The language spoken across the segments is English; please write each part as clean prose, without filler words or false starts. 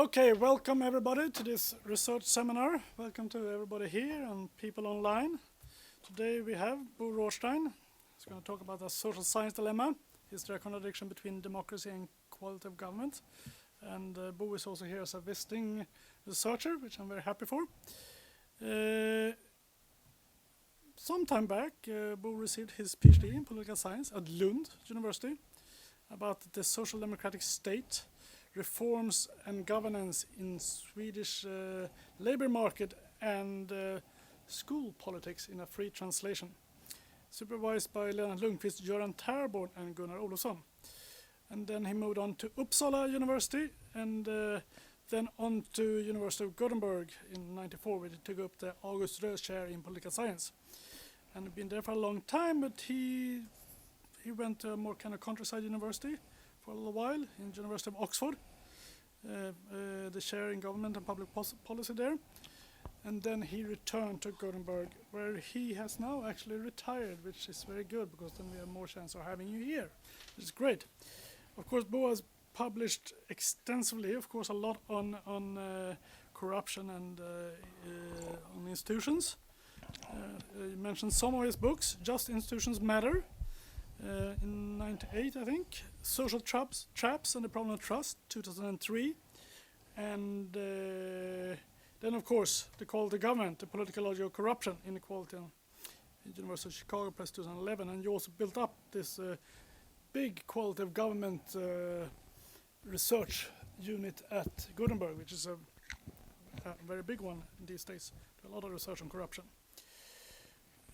Okay, welcome everybody to this research seminar. Welcome to everybody here and people online. Today we have Bo Rothstein. He's going to talk about the social science dilemma. Is there a contradiction between democracy and quality of government? And Bo is also here as a visiting researcher, which I'm very happy for. Some time back, Bo received his PhD in political science at Lund University about the social democratic state, reforms and governance in Swedish labor market and school politics in a free translation, supervised by Lennart Lundqvist, Göran Tärborn and Gunnar Olofsson. And then he moved on to Uppsala University and then on to University of Gothenburg in '94, where he took up the August Rös chair in political science. And been there for a long time, but he went to a more kind of countryside university for a little while in University of Oxford, the chair in government and public policy there. And then he returned to Gothenburg, where he has now actually retired, which is very good, because then we have more chance of having you here, which is great. Of course, Bo has published extensively, of course, a lot on corruption and on institutions. You mentioned some of his books, Just Institutions Matter, in '98, I think, Social Traps and the Problem of Trust, 2003, and then, of course, The Quality of Government, The Political Logic of Corruption, Inequality, in University of Chicago Press 2011, and you also built up this big quality of government research unit at Gothenburg, which is a very big one these days, a lot of research on corruption.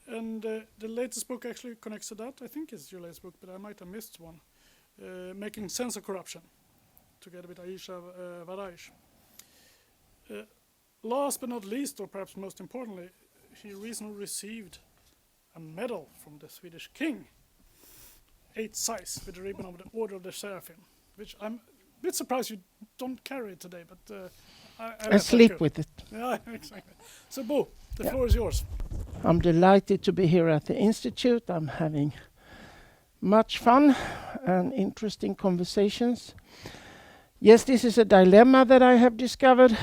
And the latest book actually connects to that. I think it's your latest book, but I might have missed one. Making Sense of Corruption, together with Aisha Varaish. Last but not least, or perhaps most importantly, he recently received a medal from the Swedish king, 8 size, with the ribbon of the Order of the Seraphim, which I'm a bit surprised you don't carry it today, but I sleep with it. Yeah, exactly. So Bo, the floor is yours. I'm delighted to be here at the Institute. I'm having much fun and interesting conversations. Yes, this is a dilemma that I have discovered.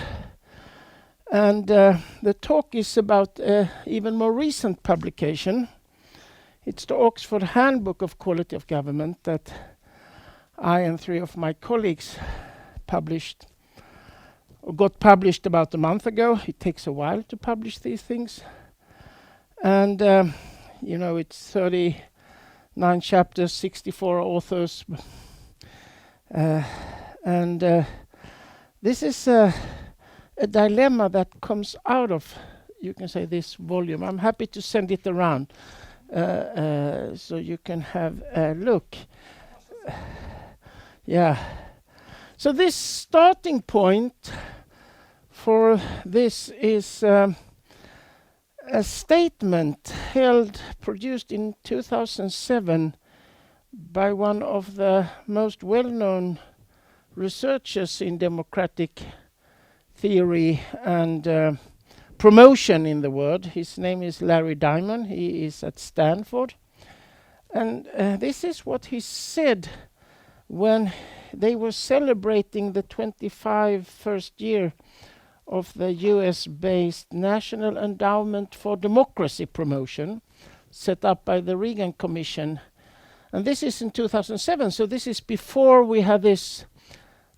And the talk is about even more recent publication. It's the Oxford Handbook of Quality of Government that I and 3 of my colleagues got published about a month ago. It takes a while to publish these things. And, it's 39 chapters, 64 authors. This is a dilemma that comes out of, you can say, this volume. I'm happy to send it around so you can have a look. So this starting point for this is a statement produced in 2007 by one of the most well-known researchers in democratic theory and promotion in the world. His name is Larry Diamond. He is at Stanford. And this is what he said when they were celebrating the 25th year of the US-based National Endowment for Democracy Promotion, set up by the Reagan Commission. And this is in 2007, so this is before we had this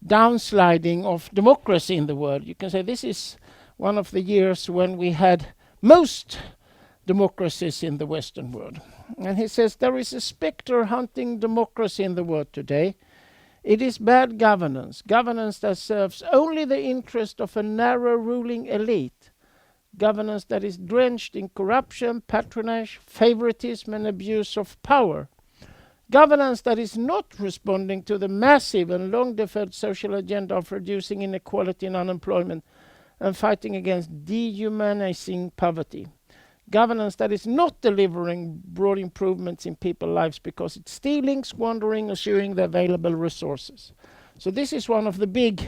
downsliding of democracy in the world. You can say this is one of the years when we had most democracies in the Western world. And he says, there is a specter hunting democracy in the world today. It is bad governance that serves only the interest of a narrow ruling elite, governance that is drenched in corruption, patronage, favoritism and abuse of power, governance that is not responding to the massive and long-deferred social agenda of reducing inequality and unemployment and fighting against dehumanizing poverty. Governance that is not delivering broad improvements in people's lives because it's stealing, squandering, eschewing the available resources. So this is one of the big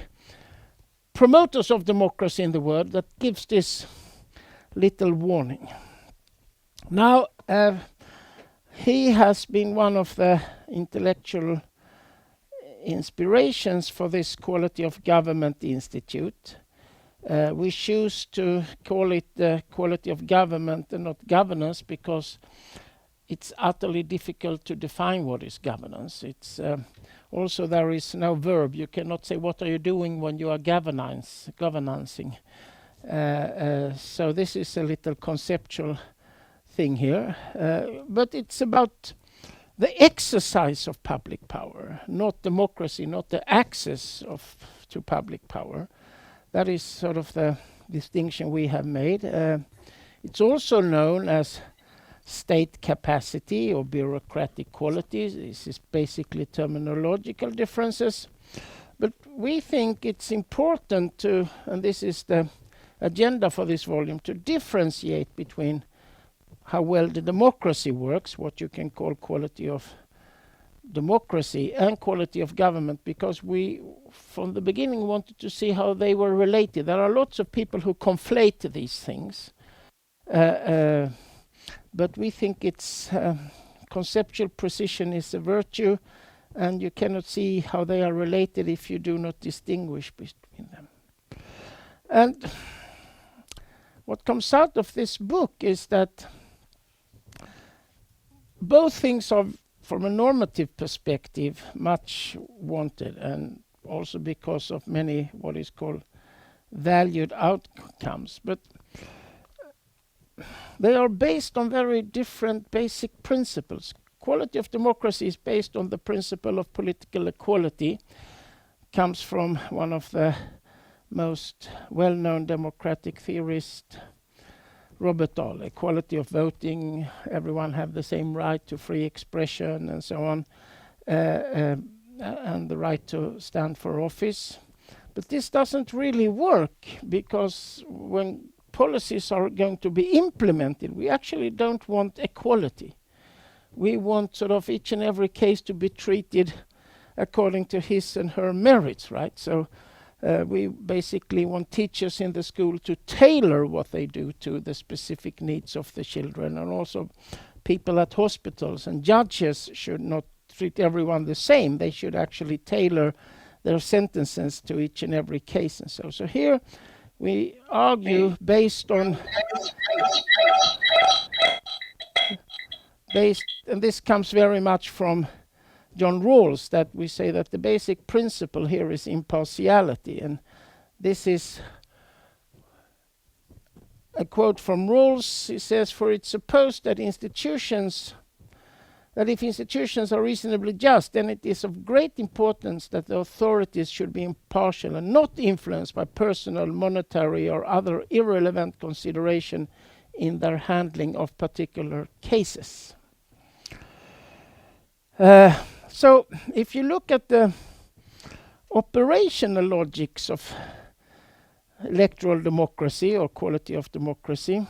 promoters of democracy in the world that gives this little warning. Now, he has been one of the intellectual inspirations for this quality of government institute. We choose to call it the quality of government and not governance because it's utterly difficult to define what is governance. It's also there is no verb. You cannot say what are you doing when you are governancing. So this is a little conceptual thing here, but it's about the exercise of public power, not democracy, not the access to public power. That is sort of the distinction we have made. It's also known as state capacity or bureaucratic qualities. This is basically terminological differences. But we think it's important to, and this is the agenda for this volume, to differentiate between how well the democracy works, what you can call quality of democracy, and quality of government, because we from the beginning wanted to see how they were related. There are lots of people who conflate these things, but we think it's conceptual precision is a virtue, and you cannot see how they are related if you do not distinguish between them. And what comes out of this book is that both things are, from a normative perspective, much wanted, and also because of many what is called valued outcomes. But they are based on very different basic principles. Quality of democracy is based on the principle of political equality. Comes from one of the most well-known democratic theorists, Robert Dahl, equality of voting, everyone have the same right to free expression and so on, and the right to stand for office. But this doesn't really work, because when policies are going to be implemented, we actually don't want equality. We want sort of each and every case to be treated according to his and her merits, right? So we basically want teachers in the school to tailor what they do to the specific needs of the children, and also people at hospitals and judges should not treat everyone the same. They should actually tailor their sentences to each and every case and so. So here we argue based on and this comes very much from John Rawls, that we say that the basic principle here is impartiality, and this is a quote from Rawls. He says, "For it's supposed that if institutions are reasonably just, then it is of great importance that the authorities should be impartial and not influenced by personal, monetary, or other irrelevant consideration in their handling of particular cases." So if you look at the operational logics of electoral democracy or quality of democracy,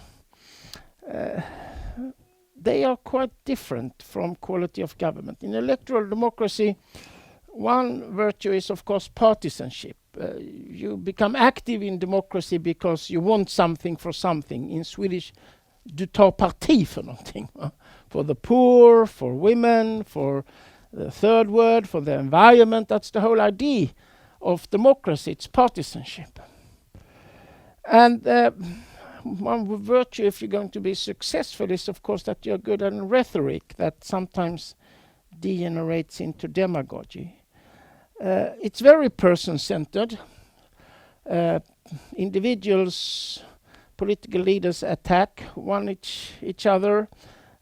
they are quite different from quality of government. In electoral democracy, one virtue is, of course, partisanship. You become active in democracy because you want something for something. In Swedish, du tar parti för någonting. For the poor, for women, for the third word, for the environment. That's the whole idea of democracy. It's partisanship. And one virtue, if you're going to be successful, is of course that you're good at rhetoric that sometimes degenerates into demagogy. It's very person-centered. Individuals, political leaders attack each other.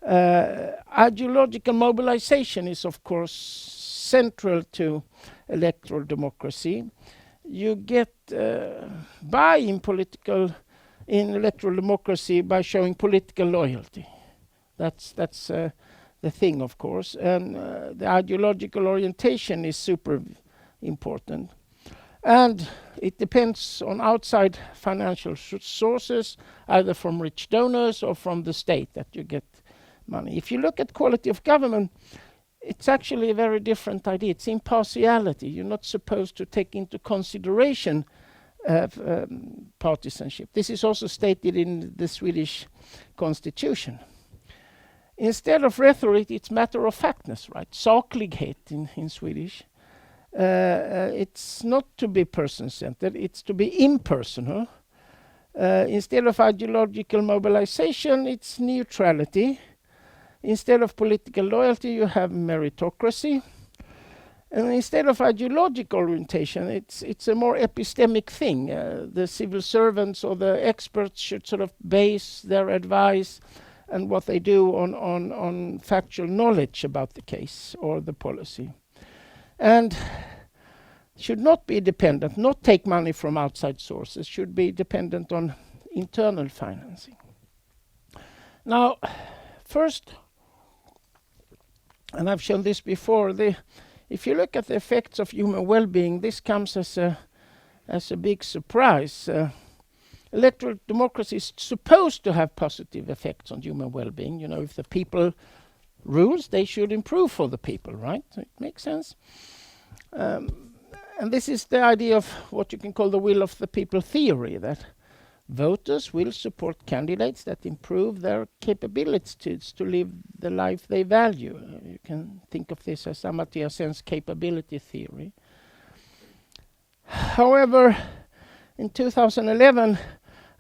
Ideological mobilization is of course central to electoral democracy. You get by in electoral democracy by showing political loyalty. That's the thing, of course, and the ideological orientation is super important. And it depends on outside financial sources, either from rich donors or from the state, that you get money. If you look at quality of government, it's actually a very different idea. It's impartiality. You're not supposed to take into consideration partisanship. This is also stated in the Swedish constitution. Instead of rhetoric, it's matter of factness, right? Saklighet in Swedish. It's not to be person-centered, it's to be impersonal. Instead of ideological mobilization, it's neutrality. Instead of political loyalty, you have meritocracy. And instead of ideological orientation, it's a more epistemic thing. The civil servants or the experts should sort of base their advice and what they do on factual knowledge about the case or the policy. And should not be dependent, not take money from outside sources, should be dependent on internal financing. Now, first, and I've shown this before, if you look at the effects of human well-being, this comes as a big surprise. Electoral democracy is supposed to have positive effects on human well-being. You know, if the people rules, they should improve for the people, right? It makes sense. And this is the idea of what you can call the will of the people theory, that voters will support candidates that improve their capabilities to live the life they value. You can think of this as Amartya Sen's capability theory. However, in 2011,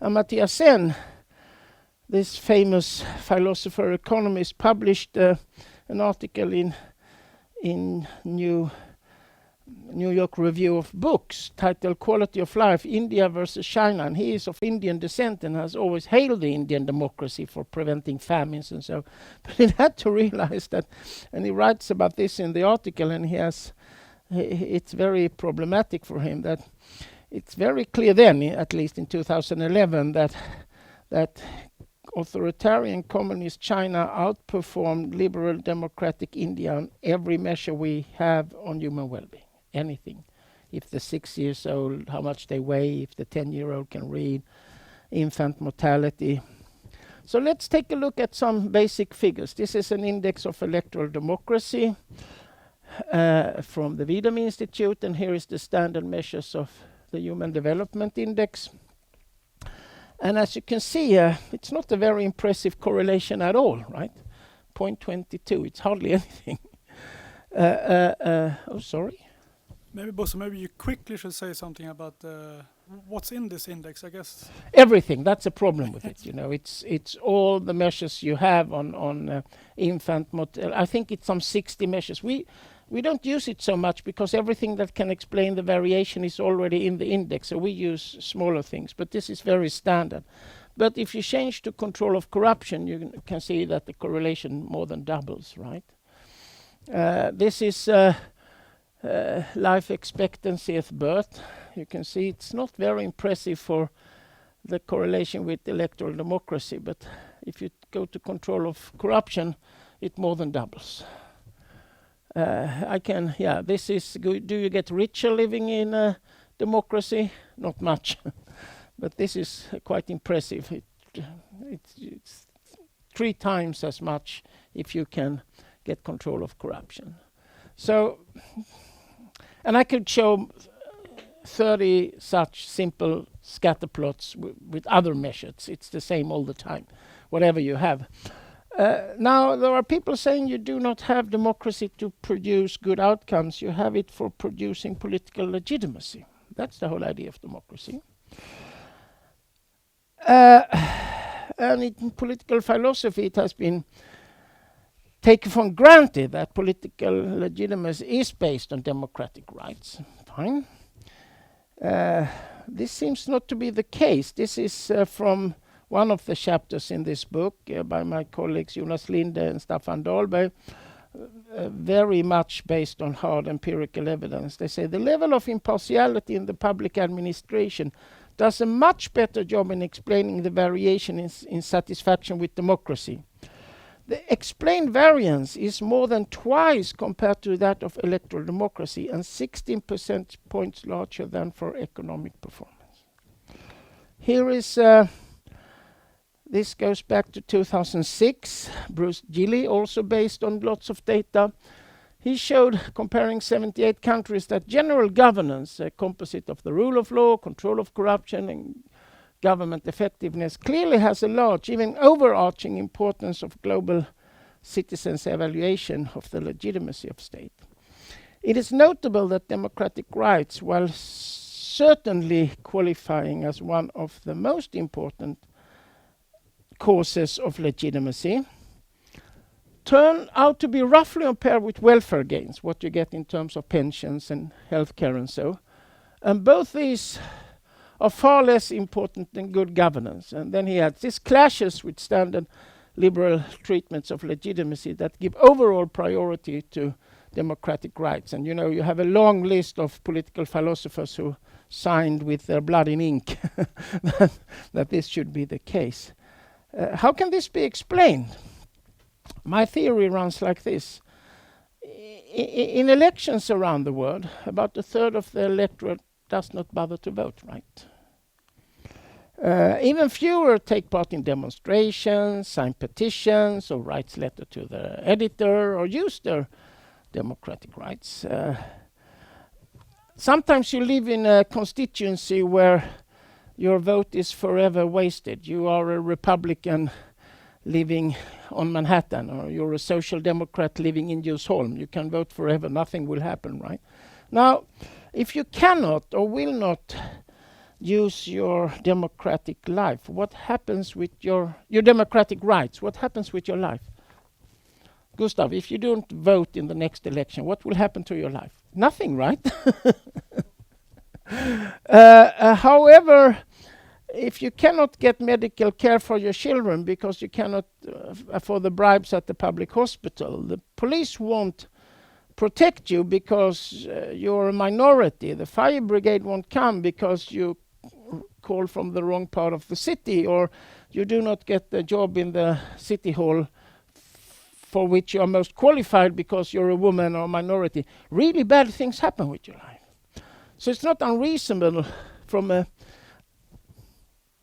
Amartya Sen, this famous philosopher economist, published an article in New York Review of Books titled Quality of Life, India versus China. And he is of Indian descent and has always hailed the Indian democracy for preventing famines and so. But he had to realize that, and he writes about this in the article, and it's very problematic for him, that it's very clear then, at least in 2011, that authoritarian communist China outperformed liberal democratic India on every measure we have on human well-being. Anything. If the 6 years old, how much they weigh, if the 10-year-old can read, infant mortality. So let's take a look at some basic figures. This is an index of electoral democracy from the Vidam Institute, and here is the standard measures of the Human Development Index. And as you can see, it's not a very impressive correlation at all, right? 0.22, it's hardly anything. Oh, sorry. Maybe, Bosse, maybe you quickly should say something about what's in this index, I guess. Everything, that's a problem with it. You know, it's all the measures you have on infant mortality. I think it's some 60 measures. We don't use it so much because everything that can explain the variation is already in the index, so we use smaller things, but this is very standard. But if you change to control of corruption, you can see that the correlation more than doubles, right? This is life expectancy at birth. You can see it's not very impressive for the correlation with electoral democracy, but if you go to control of corruption, it more than doubles. This is good. Do you get richer living in a democracy? Not much, but this is quite impressive. It's 3 times as much if you can get control of corruption. So, and I could show 30 such simple scatter plots with other measures. It's the same all the time, whatever you have. Now, there are people saying you do not have democracy to produce good outcomes. You have it for producing political legitimacy. That's the whole idea of democracy. And in political philosophy, it has been taken for granted that political legitimacy is based on democratic rights. Fine. This seems not to be the case. This is from one of the chapters in this book by my colleagues Jonas Linde and Staffan Dahlberg, very much based on hard empirical evidence. They say the level of impartiality in the public administration does a much better job in explaining the variation in satisfaction with democracy. The explained variance is more than twice compared to that of electoral democracy and 16 percentage points larger than for economic performance. Here is, this goes back to 2006. Bruce Gilli, also based on lots of data. He showed, comparing 78 countries, that general governance, a composite of the rule of law, control of corruption, and government effectiveness, clearly has a large, even overarching importance of global citizens' evaluation of the legitimacy of state. It is notable that democratic rights, while certainly qualifying as one of the most important causes of legitimacy, turn out to be roughly on par with welfare gains, what you get in terms of pensions and healthcare and so. And both these are far less important than good governance. And then he adds, this clashes with standard liberal treatments of legitimacy that give overall priority to democratic rights. And you have a long list of political philosophers who signed with their blood in ink that this should be the case. How can this be explained? My theory runs like this. In elections around the world, about a third of the electorate does not bother to vote, right? Even fewer take part in demonstrations, sign petitions, or write letters to the editor, or use their democratic rights. Sometimes you live in a constituency where your vote is forever wasted. You are a Republican living on Manhattan, or you're a Social Democrat living in Djursholm. You can vote forever, nothing will happen, right? Now, if you cannot or will not use your democratic life, what happens with your democratic rights? What happens with your life? Gustav, if you don't vote in the next election, what will happen to your life? Nothing, right? However, if you cannot get medical care for your children because you cannot afford the bribes at the public hospital, the police won't protect you because you're a minority. The fire brigade won't come because you call from the wrong part of the city, or you do not get the job in the city hall for which you are most qualified because you're a woman or a minority. Really bad things happen with your life. So it's not unreasonable from a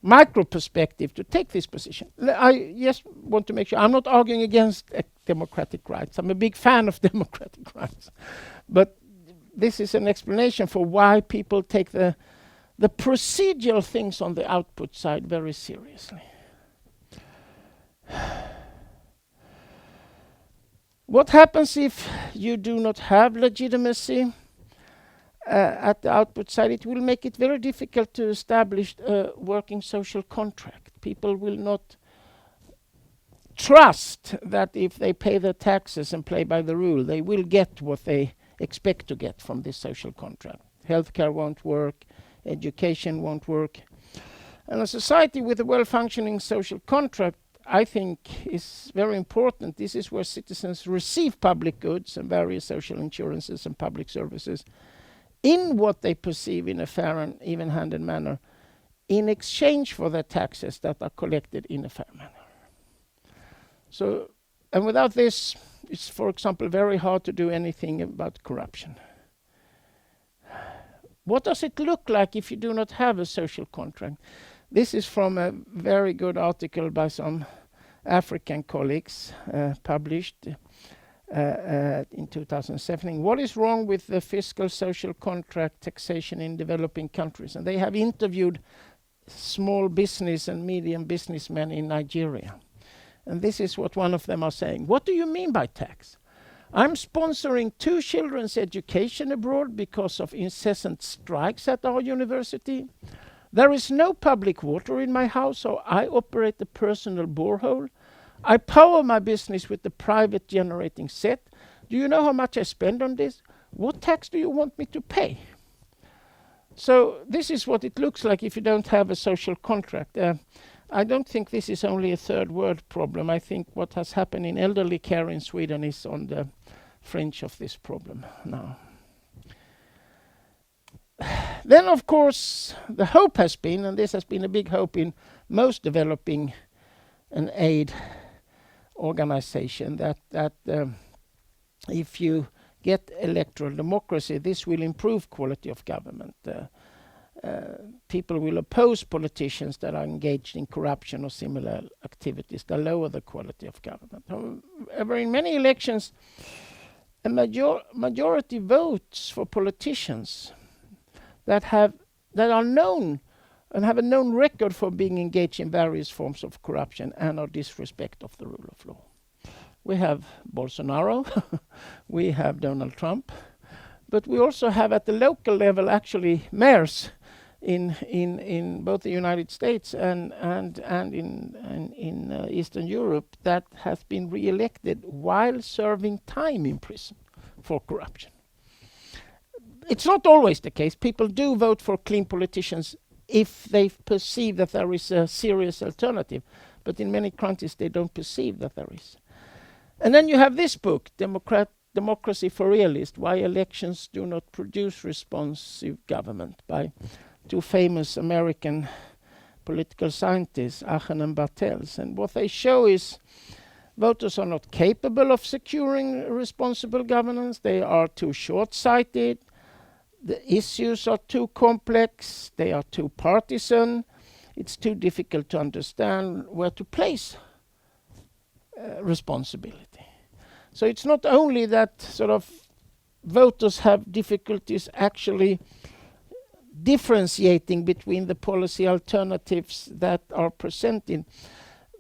micro perspective to take this position. I just want to make sure I'm not arguing against democratic rights. I'm a big fan of democratic rights. But this is an explanation for why people take the procedural things on the output side very seriously. What happens if you do not have legitimacy at the output side? It will make it very difficult to establish a working social contract. People will not trust that if they pay their taxes and play by the rule, they will get what they expect to get from this social contract. Healthcare won't work, education won't work. And a society with a well-functioning social contract, I think, is very important. This is where citizens receive public goods and various social insurances and public services in what they perceive in a fair and even-handed manner, in exchange for their taxes that are collected in a fair manner. So, and without this, it's, for example, very hard to do anything about corruption. What does it look like if you do not have a social contract? This is from a very good article by some African colleagues published in 2017. What is wrong with the fiscal social contract taxation in developing countries? And they have interviewed small business and medium businessmen in Nigeria. And this is what one of them are saying. What do you mean by tax? I'm sponsoring 2 children's education abroad because of incessant strikes at our university. There is no public water in my house, so I operate a personal borehole. I power my business with the private generating set. Do you know how much I spend on this? What tax do you want me to pay? So this is what it looks like if you don't have a social contract. I don't think this is only a third world problem. I think what has happened in elderly care in Sweden is on the fringe of this problem now. Then, of course, the hope has been, and this has been a big hope in most developing and aid organization, that if you get electoral democracy, this will improve quality of government. People will oppose politicians that are engaged in corruption or similar activities that lower the quality of government. However, in many elections, a majority votes for politicians that are known and have a known record for being engaged in various forms of corruption and are disrespect of the rule of law. We have Bolsonaro, we have Donald Trump, but we also have at the local level actually mayors in both the United States and in Eastern Europe that has been re-elected while serving time in prison for corruption. It's not always the case. People do vote for clean politicians if they perceive that there is a serious alternative, but in many countries they don't perceive that there is. And then you have this book, Democracy for Realists, Why Elections Do Not Produce Responsive Government, by two famous American political scientists, Aachen and Bartels. And what they show is voters are not capable of securing responsible governance. They are too short-sighted. The issues are too complex. They are too partisan. It's too difficult to understand where to place responsibility. So it's not only that sort of voters have difficulties actually differentiating between the policy alternatives that are presented.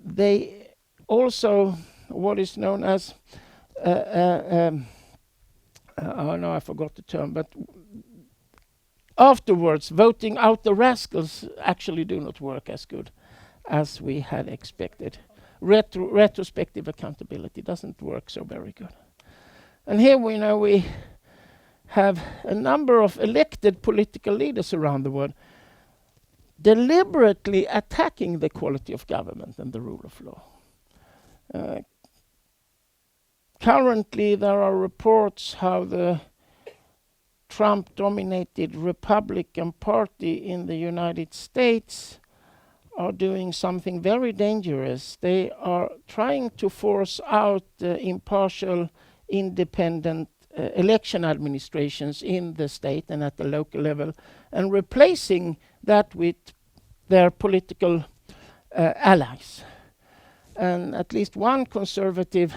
They also, what is known as, oh no, I forgot the term, but afterwards, voting out the rascals actually do not work as good as we had expected. Retrospective accountability doesn't work so very good. And here we know we have a number of elected political leaders around the world deliberately attacking the quality of government and the rule of law. Currently, there are reports how the Trump-dominated Republican Party in the United States are doing something very dangerous. They are trying to force out impartial, independent election administrations in the state and at the local level, and replacing that with their political allies. And at least one conservative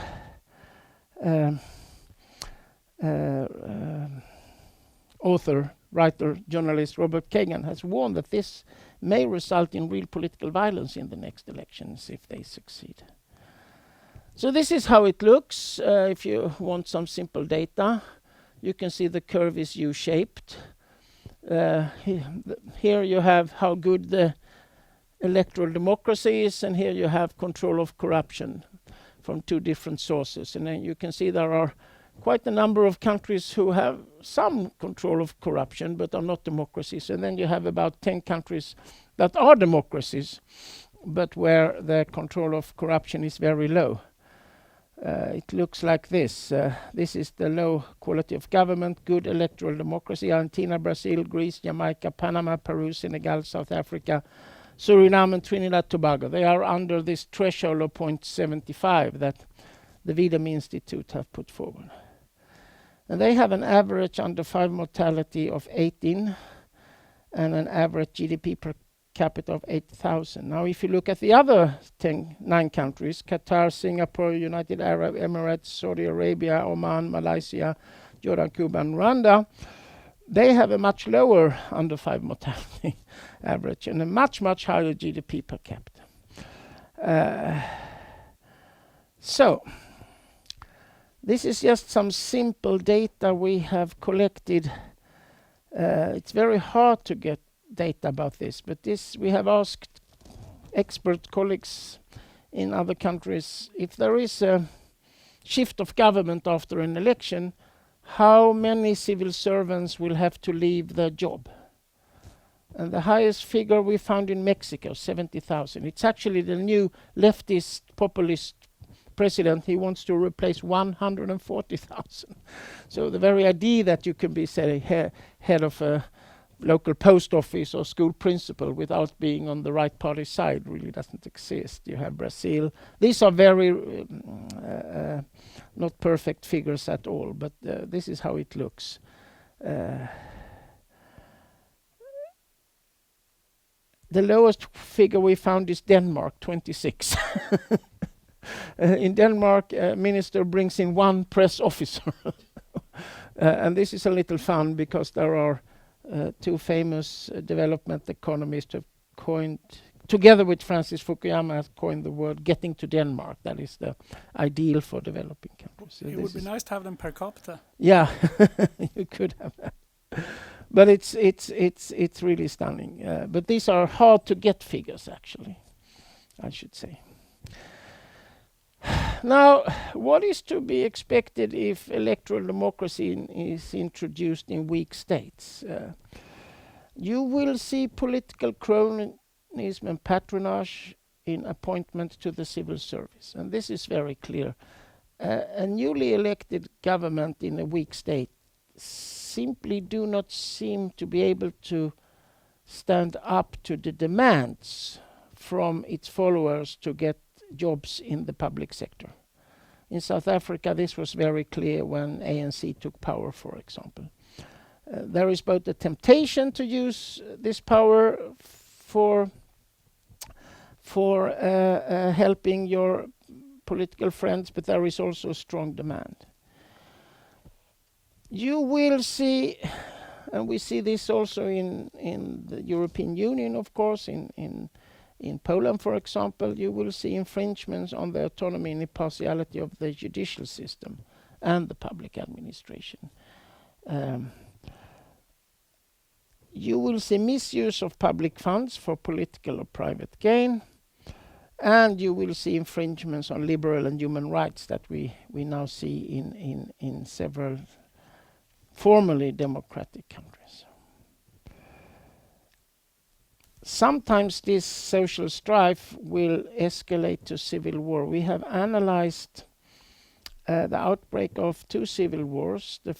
author, writer, journalist, Robert Kagan, has warned that this may result in real political violence in the next elections if they succeed. So this is how it looks. If you want some simple data, you can see the curve is U-shaped. Here you have how good the electoral democracy is, and here you have control of corruption from two different sources. And then you can see there are quite a number of countries who have some control of corruption but are not democracies. And then you have about 10 countries that are democracies but where the control of corruption is very low. It looks like this. This is the low quality of government, good electoral democracy: Argentina, Brazil, Greece, Jamaica, Panama, Peru, Senegal, South Africa, Suriname, and Trinidad Tobago. They are under this threshold of 0.75 that the Vidam Institute have put forward. And they have an average under 5 mortality of 18 and an average GDP per capita of 8,000. Now, if you look at the other 9 countries, Qatar, Singapore, United Arab Emirates, Saudi Arabia, Oman, Malaysia, Jordan, Cuba, and Rwanda, they have a much lower under 5 mortality average and a much, much higher GDP per capita. So, this is just some simple data we have collected. It's very hard to get data about this, but this we have asked expert colleagues in other countries if there is a shift of government after an election, how many civil servants will have to leave their job. And the highest figure we found in Mexico, 70,000. It's actually the new leftist populist president. He wants to replace 140,000. So the very idea that you can be, say, head of a local post office or school principal without being on the right party side really doesn't exist. You have Brazil. These are very not perfect figures at all, but this is how it looks. The lowest figure we found is Denmark, 26. In Denmark, a minister brings in 1 press officer. And this is a little fun because there are 2 famous development economists have coined, together with Francis Fukuyama, has coined the word getting to Denmark. That is the ideal for developing countries. course. It would be nice to have them per capita. Yeah, you could have that. But it's really stunning. But these are hard to get figures, actually, I should say. Now, what is to be expected if electoral democracy is introduced in weak states? You will see political cronyism and patronage in appointment to the civil service. And this is very clear. A newly elected government in a weak state simply do not seem to be able to stand up to the demands from its followers to get jobs in the public sector. In South Africa, this was very clear when ANC took power, for example. There is both the temptation to use this power for helping your political friends, but there is also a strong demand. You will see, and we see this also in the European Union, of course, in Poland, for example, you will see infringements on the autonomy and impartiality of the judicial system and the public administration. You will see misuse of public funds for political or private gain, and you will see infringements on liberal and human rights that we now see in several formerly democratic countries. Sometimes this social strife will escalate to civil war. We have analyzed the outbreak of two civil wars, the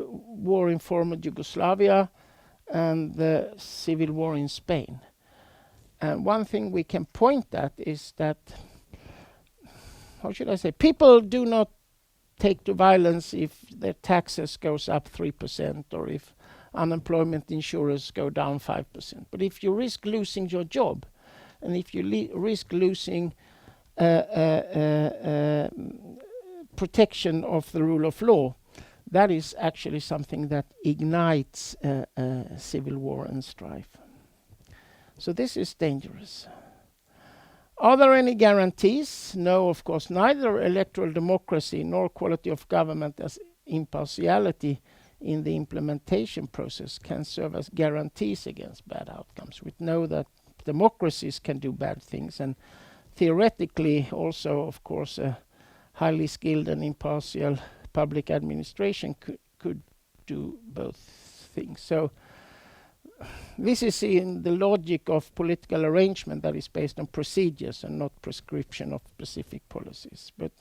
war in former Yugoslavia and the civil war in Spain. And one thing we can point at is that, how should I say, people do not take to violence if their taxes goes up 3% or if unemployment insurance go down 5%. But if you risk losing your job, and if you risk losing protection of the rule of law, that is actually something that ignites civil war and strife. So this is dangerous. Are there any guarantees? No, of course. Neither electoral democracy nor quality of government as impartiality in the implementation process can serve as guarantees against bad outcomes. We know that democracies can do bad things, and theoretically also, of course, a highly skilled and impartial public administration could do both things. So this is in the logic of political arrangement that is based on procedures and not prescription of specific policies. But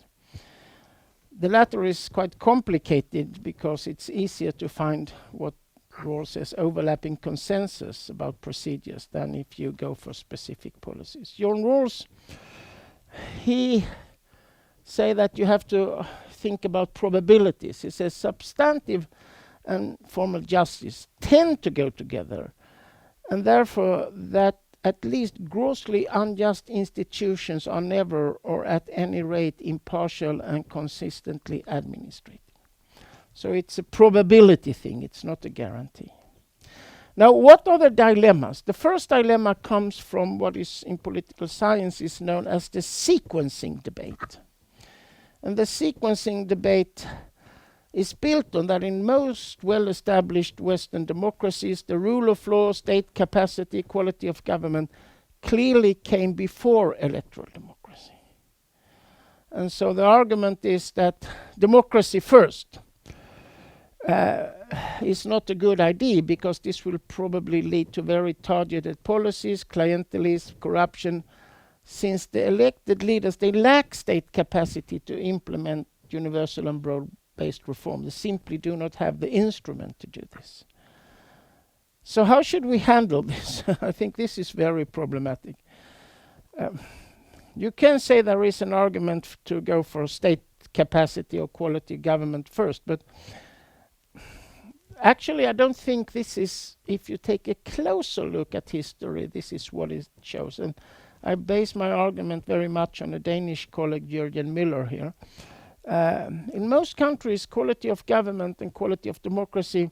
the latter is quite complicated because it's easier to find what Rawls says overlapping consensus about procedures than if you go for specific policies. John Rawls, he say that you have to think about probabilities. He says substantive and formal justice tend to go together, and therefore that at least grossly unjust institutions are never or at any rate impartial and consistently administrated. So it's a probability thing, it's not a guarantee. Now, what are the dilemmas? The first dilemma comes from what is in political science is known as the sequencing debate. And the sequencing debate is built on that in most well-established Western democracies, the rule of law, state capacity, quality of government clearly came before electoral democracy. And so the argument is that democracy first is not a good idea because this will probably lead to very targeted policies, clientelism, corruption, since the elected leaders, they lack state capacity to implement universal and broad-based reform. They simply do not have the instrument to do this. So how should we handle this? I think this is very problematic. You can say there is an argument to go for state capacity or quality government first, but actually I don't think this is, if you take a closer look at history, this is what it shows. And I base my argument very much on a Danish colleague, Jürgen Müller here. In most countries, quality of government and quality of democracy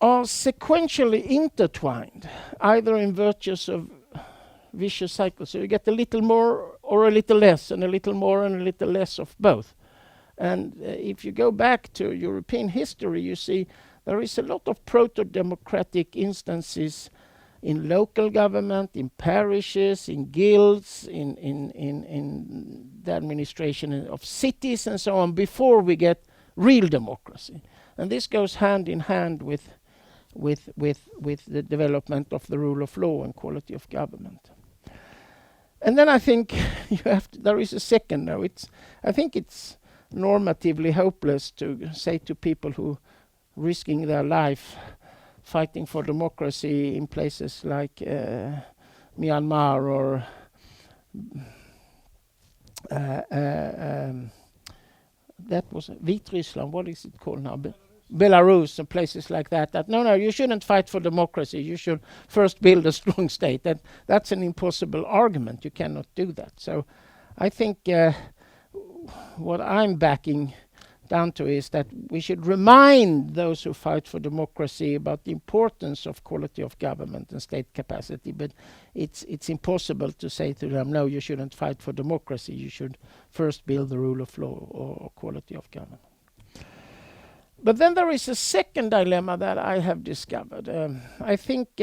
are sequentially intertwined, either in virtues of vicious cycles. So you get a little more or a little less, and a little more and a little less of both. And if you go back to European history, you see there is a lot of proto-democratic instances in local government, in parishes, in guilds, in the administration of cities and so on, before we get real democracy. And this goes hand in hand with the development of the rule of law and quality of government. And then I think there is a second now. I think it's normatively hopeless to say to people who risking their life fighting for democracy in places like Myanmar or that was Vitryssland, what is it called now? Belarus and places like that. That no, you shouldn't fight for democracy. You should first build a strong state. That's an impossible argument. You cannot do that. So I think what I'm backing down to is that we should remind those who fight for democracy about the importance of quality of government and state capacity, but it's impossible to say to them, no, you shouldn't fight for democracy. You should first build the rule of law or quality of government. But then there is a second dilemma that I have discovered. I think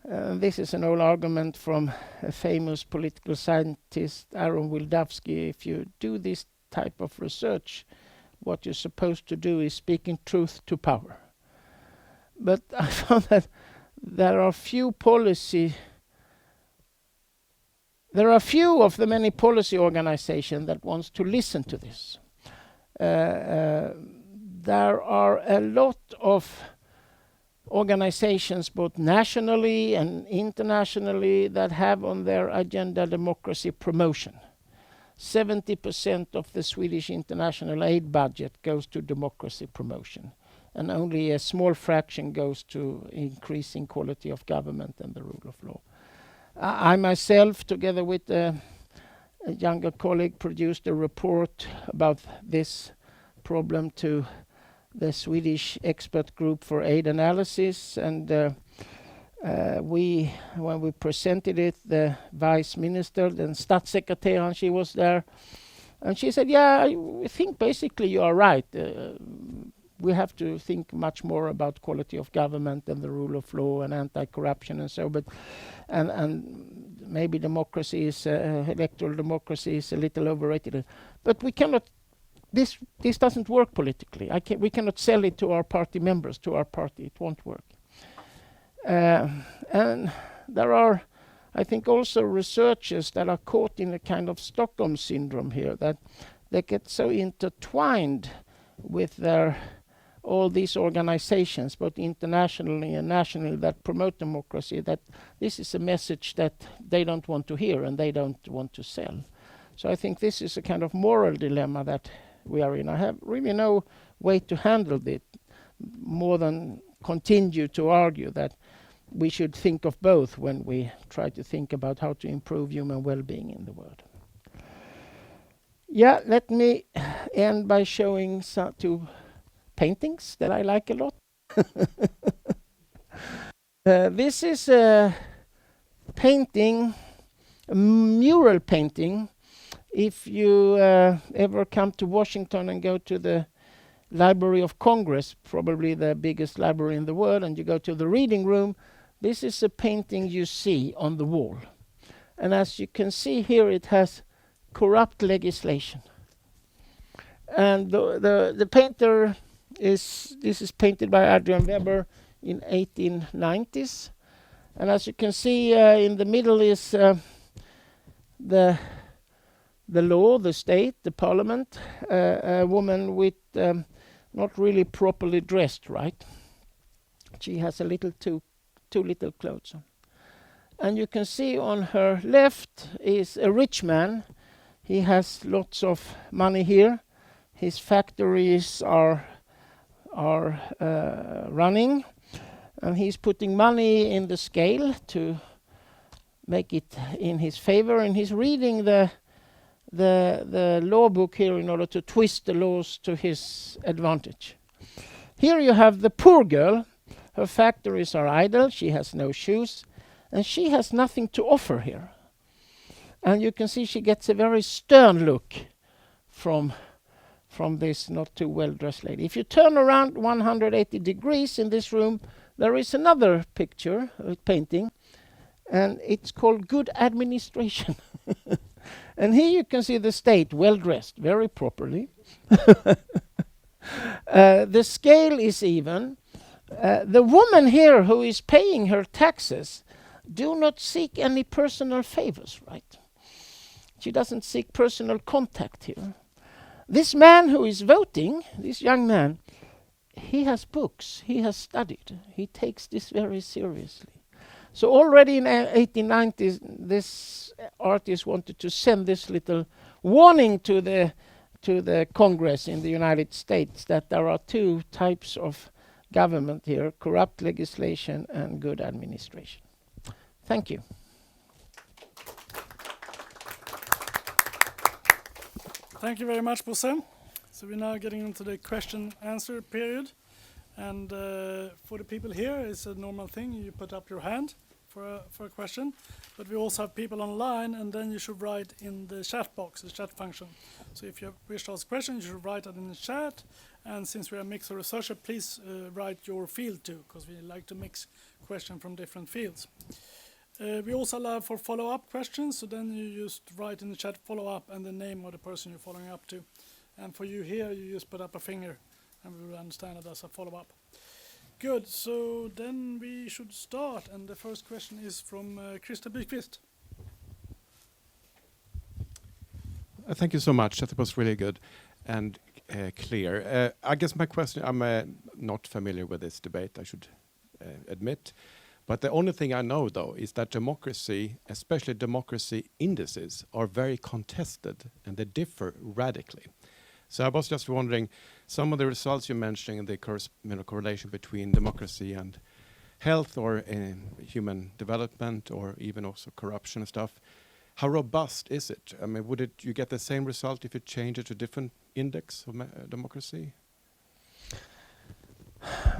this is an old argument from a famous political scientist, Aaron Wildavsky. If you do this type of research, what you're supposed to do is speaking truth to power. But I found that there are few of the many policy organizations that wants to listen to this. There are a lot of organizations, both nationally and internationally, that have on their agenda democracy promotion. 70% of the Swedish international aid budget goes to democracy promotion, and only a small fraction goes to increasing quality of government and the rule of law. I myself, together with a younger colleague, produced a report about this problem to the Swedish expert group for aid analysis, and when we presented it, the vice minister, then statssekreteraren, she was there, and she said, yeah, I think basically you are right. We have to think much more about quality of government and the rule of law and anti-corruption and so, but and maybe democracy is electoral democracy is a little overrated, but we cannot. This doesn't work politically. We cannot sell it to our party members, to our party. It won't work. And there are, I think, also researchers that are caught in a kind of Stockholm syndrome here, that they get so intertwined with all these organizations, both internationally and nationally, that promote democracy, that this is a message that they don't want to hear and they don't want to sell. So I think this is a kind of moral dilemma that we are in. I have really no way to handle it more than continue to argue that we should think of both when we try to think about how to improve human well-being in the world. Yeah, let me end by showing two paintings that I like a lot. This is a painting, a mural painting. If you ever come to Washington and go to the Library of Congress, probably the biggest library in the world, and you go to the reading room, this is a painting you see on the wall. And as you can see here, it has corrupt legislation. And the painter this is painted by Adrian Weber in 1890s. And as you can see, in the middle is the law, the state, the parliament, a woman with not really properly dressed, right? She has a little too little clothes on. And you can see on her left is a rich man. He has lots of money here. His factories are running, and he's putting money in the scale to make it in his favor, and he's reading the law book here in order to twist the laws to his advantage. Here you have the poor girl. Her factories are idle. She has no shoes, and she has nothing to offer here. And you can see she gets a very stern look from this not too well-dressed lady. If you turn around 180 degrees in this room, there is another picture, a painting, and it's called Good Administration. And here you can see the state, well-dressed, very properly. The scale is even. The woman here who is paying her taxes do not seek any personal favors, right? She doesn't seek personal contact here. This man who is voting, this young man, he has books, he has studied, he takes this very seriously. So already in 1890s, this artist wanted to send this little warning to the Congress in the United States that there are two types of government here, corrupt legislation and good administration. Thank you. Thank you very much, Bosse. So we're now getting into the question-answer period. And for the people here, it's a normal thing. You put up your hand for a question. But we also have people online, and then you should write in the chat box, the chat function. So if you wish to ask a question, you should write it in the chat. And since we are a mixed researcher, please write your field too, because we like to mix questions from different fields. We also allow for follow-up questions, so then you just write in the chat follow-up and the name of the person you're following up to. And for you here, you just put up a finger, and we will understand it as a follow-up. Good, so then we should start, and the first question is from Christer Byqvist. Thank you so much. That was really good and clear. I guess my question, I'm not familiar with this debate, I should admit. But the only thing I know, though, is that democracy, especially democracy indices, are very contested and they differ radically. So I was just wondering, some of the results you mentioned in the correlation between democracy and health or human development or even also corruption and stuff, how robust is it? I mean, you get the same result if you change it to a different index of democracy?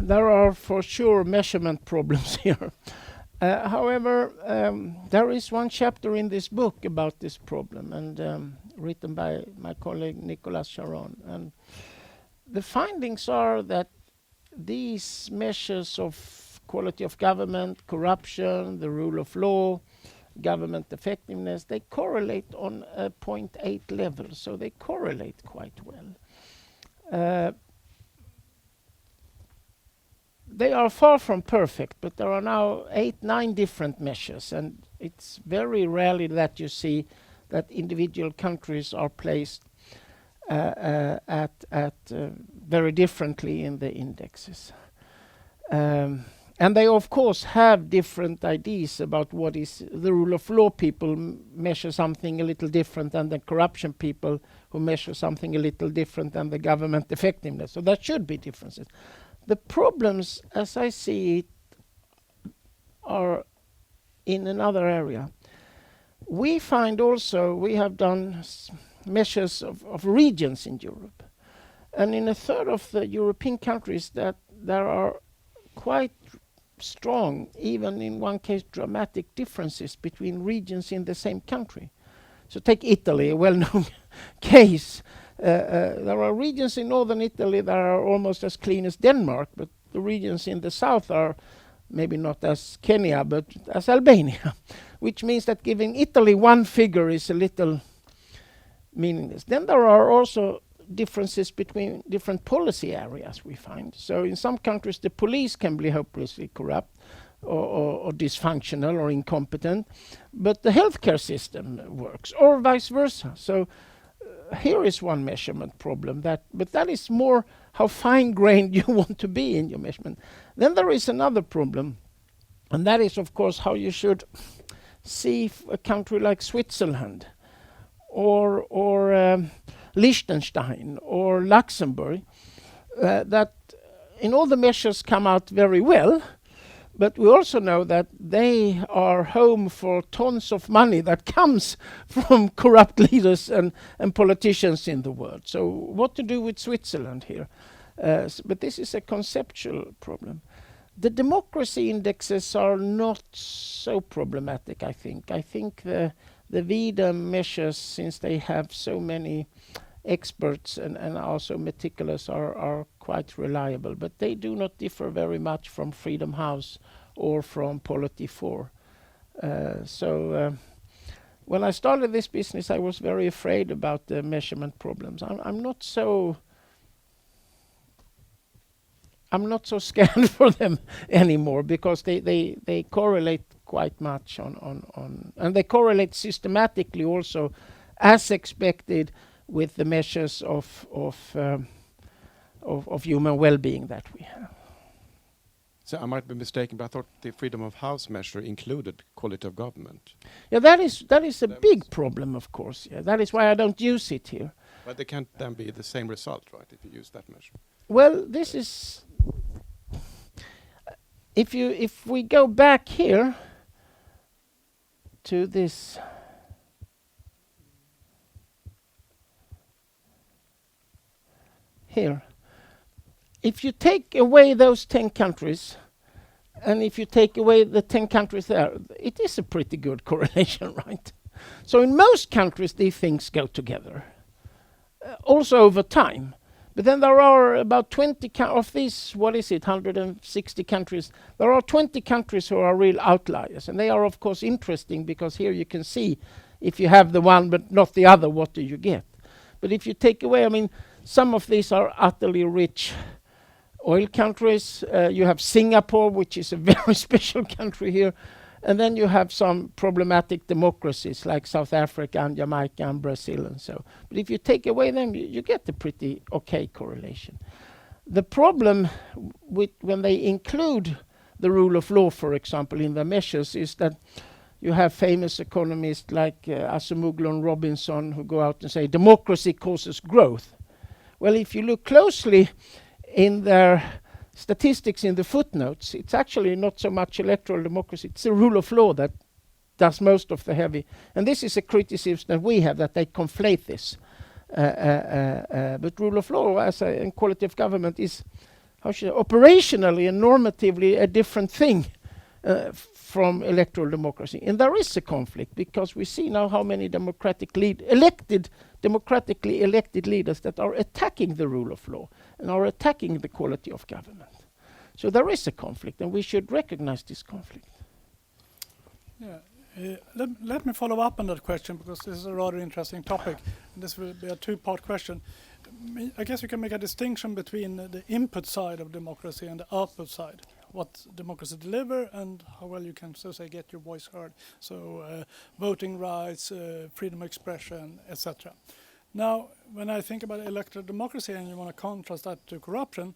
There are for sure measurement problems here. However, there is one chapter in this book about this problem, and written by my colleague Nicolas Charon. And the findings are that these measures of quality of government, corruption, the rule of law, government effectiveness, they correlate on a 0.8 level, so they correlate quite well. They are far from perfect, but there are now 8-9 different measures, and it's very rarely that you see that individual countries are placed very differently in the indexes. And they, of course, have different ideas about what is the rule of law. People measure something a little different than the corruption people, who measure something a little different than the government effectiveness. So there should be differences. The problems, as I see it, are in another area. We find also, we have done measures of regions in Europe. And in a third of the European countries that there are quite strong, even in one case dramatic differences between regions in the same country. So take Italy, a well-known case. There are regions in northern Italy that are almost as clean as Denmark, but the regions in the south are maybe not as Kenya, but as Albania, which means that giving Italy one figure is a little meaningless. Then there are also differences between different policy areas, we find. So in some countries the police can be hopelessly corrupt or dysfunctional or incompetent, but the healthcare system works, or vice versa. So here is one measurement problem, but that is more how fine-grained you want to be in your measurement. Then there is another problem, and that is, of course, how you should see a country like Switzerland or Liechtenstein or Luxembourg, that in all the measures come out very well, but we also know that they are home for tons of money that comes from corrupt leaders and politicians in the world. So what to do with Switzerland here? But this is a conceptual problem. The democracy indexes are not so problematic, I think. I think the the VIDA measures, since they have so many experts and are so meticulous, are quite reliable, but they do not differ very much from Freedom House or from Polity4. When I started this business, I was very afraid about the measurement problems. I'm not so scared for them anymore, because they correlate quite much on and they correlate systematically also, as expected, with the measures of human well-being that we have. So I might be mistaken, but I thought the freedom of house measure included quality of government. Yeah, that is a big problem, of course. Yeah, that is why I don't use it here. But they can't then be the same result, right, if you use that measure? Well, this is... If we go back here to this... Here. If you take away those 10 countries, and if you take away the 10 countries there, it is a pretty good correlation, right? So in most countries, these things go together, also over time. But then there are about 20 of these, 160 countries, there are 20 countries who are real outliers. And they are, of course, interesting, because here you can see if you have the one but not the other, what do you get? But if you take away, I mean, some of these are utterly rich oil countries. You have Singapore, which is a very special country here. And then you have some problematic democracies like South Africa and Jamaica and Brazil and so. But if you take away them, you get a pretty okay correlation. The problem with when they include the rule of law, for example, in the measures, is that you have famous economists like Acemoglu and Robinson who go out and say democracy causes growth. Well, if you look closely in their statistics in the footnotes, it's actually not so much electoral democracy, it's the rule of law that does most of the heavy. And this is a criticism that we have, that they conflate this. But rule of law and quality of government is, operationally and normatively a different thing from electoral democracy. And there is a conflict, because we see now how many democratically elected leaders that are attacking the rule of law and are attacking the quality of government. So there is a conflict, and we should recognize this conflict. Yeah. Let me follow up on that question, because this is a rather interesting topic. And this will be a two-part question. I guess you can make a distinction between the input side of democracy and the output side. What democracy deliver and how well you can, so say, get your voice heard. So voting rights, freedom of expression, etc. Now, when I think about electoral democracy and you want to contrast that to corruption,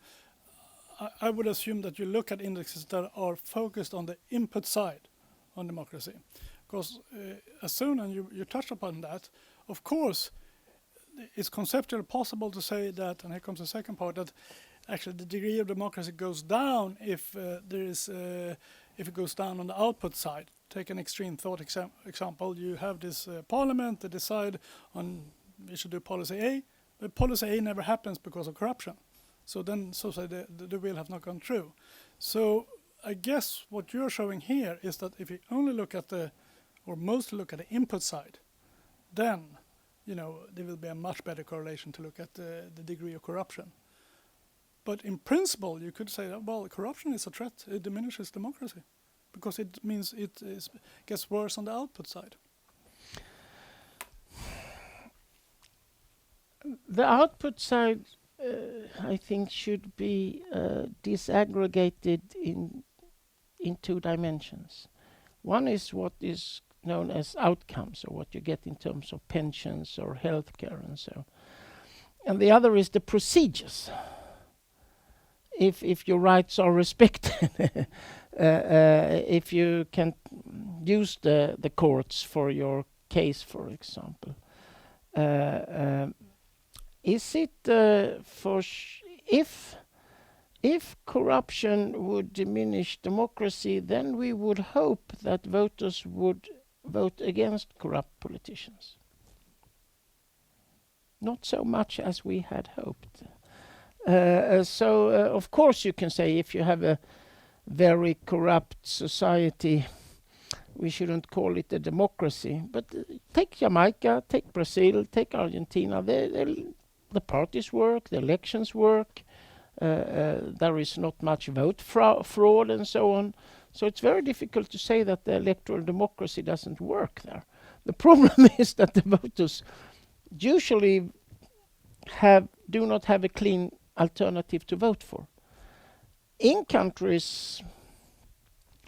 I would assume that you look at indexes that are focused on the input side on democracy. Because as soon as you touched upon that, of course, it's conceptually possible to say that, and here comes the second part, that actually the degree of democracy goes down if it goes down on the output side. Take an extreme thought example. You have this parliament that decide on we should do policy A, but policy A never happens because of corruption. So then, so say the will have not gone through. So I guess what you're showing here is that if you only look at mostly look at the input side, then there will be a much better correlation to look at the degree of corruption. But in principle, you could say that, well, corruption is a threat. It diminishes democracy because it means it gets worse on the output side. The output side, I think, should be disaggregated in two dimensions. One is what is known as outcomes, or what you get in terms of pensions or healthcare and so. And the other is the procedures. If your rights are respected, if you can use the courts for your case, for example. Is it if corruption would diminish democracy, then we would hope that voters would vote against corrupt politicians. Not so much as we had hoped. Of course you can say if you have a very corrupt society, we shouldn't call it a democracy. But take Jamaica, take Brazil, take Argentina. The parties work, the elections work. There is not much vote fraud and so on. So it's very difficult to say that the electoral democracy doesn't work there. The problem is that the voters usually do not have a clean alternative to vote for. In countries,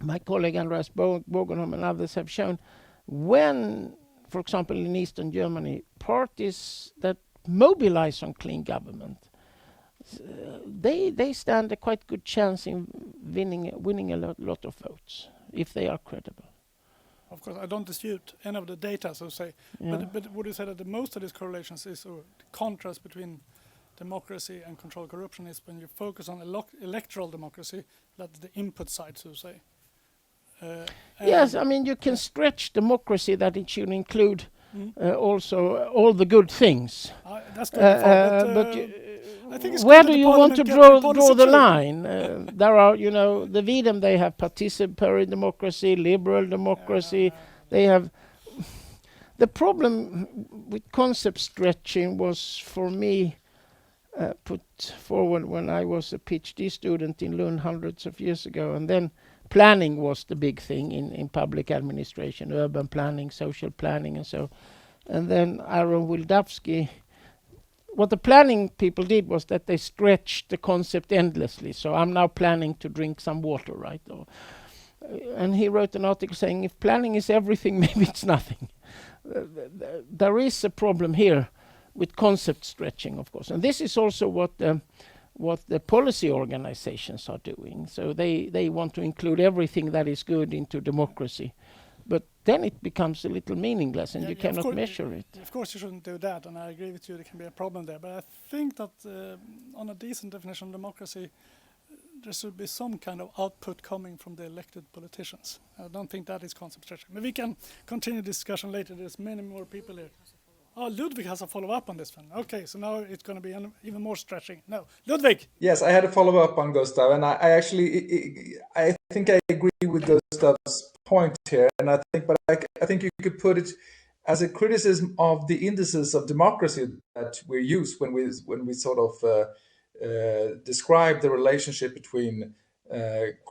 my colleague Andreas Borgenholm and others have shown, when, for example, in Eastern Germany, parties that mobilize on clean government, they stand a quite good chance in winning a lot of votes if they are credible. Of course, I don't dispute any of the data, so to say. Yeah. But would you say that the most of these correlations is, or the contrast between democracy and controlled corruption is when you focus on electoral democracy, that's the input side, so to say. Yes, I mean, you can stretch democracy that it should include also all the good things. That's good. But I think it's where good that do the you want to parliament get draw the policy line? There are, the Sweden, they have participatory democracy, liberal democracy. They have. The problem with concept stretching was, for me, put forward when I was a PhD student in Lund hundreds of years ago, and then planning was the big thing in public administration, urban planning, social planning, and so. And then Aaron Wildavsky, what the planning people did was that they stretched the concept endlessly. So I'm now planning to drink some water, right? And he wrote an article saying, if planning is everything, maybe it's nothing. There is a problem here with concept stretching, of course. And this is also what the policy organizations are doing. So they want to include everything that is good into democracy. But then it becomes a little meaningless and you cannot measure it. Of course you shouldn't do that, and I agree with you, there can be a problem there. But I think that on a decent definition of democracy, there should be some kind of output coming from the elected politicians. I don't think that is concept stretching. But we can continue discussion later. There's many more people here. Oh, Ludwig has a follow-up on this one. Okay, so now it's going to be even more stretching. No, Ludwig! Yes, I had a follow-up on Gustav, and I think I agree with Gustav's point here, and I think you could put it as a criticism of the indices of democracy that we use when we sort of describe the relationship between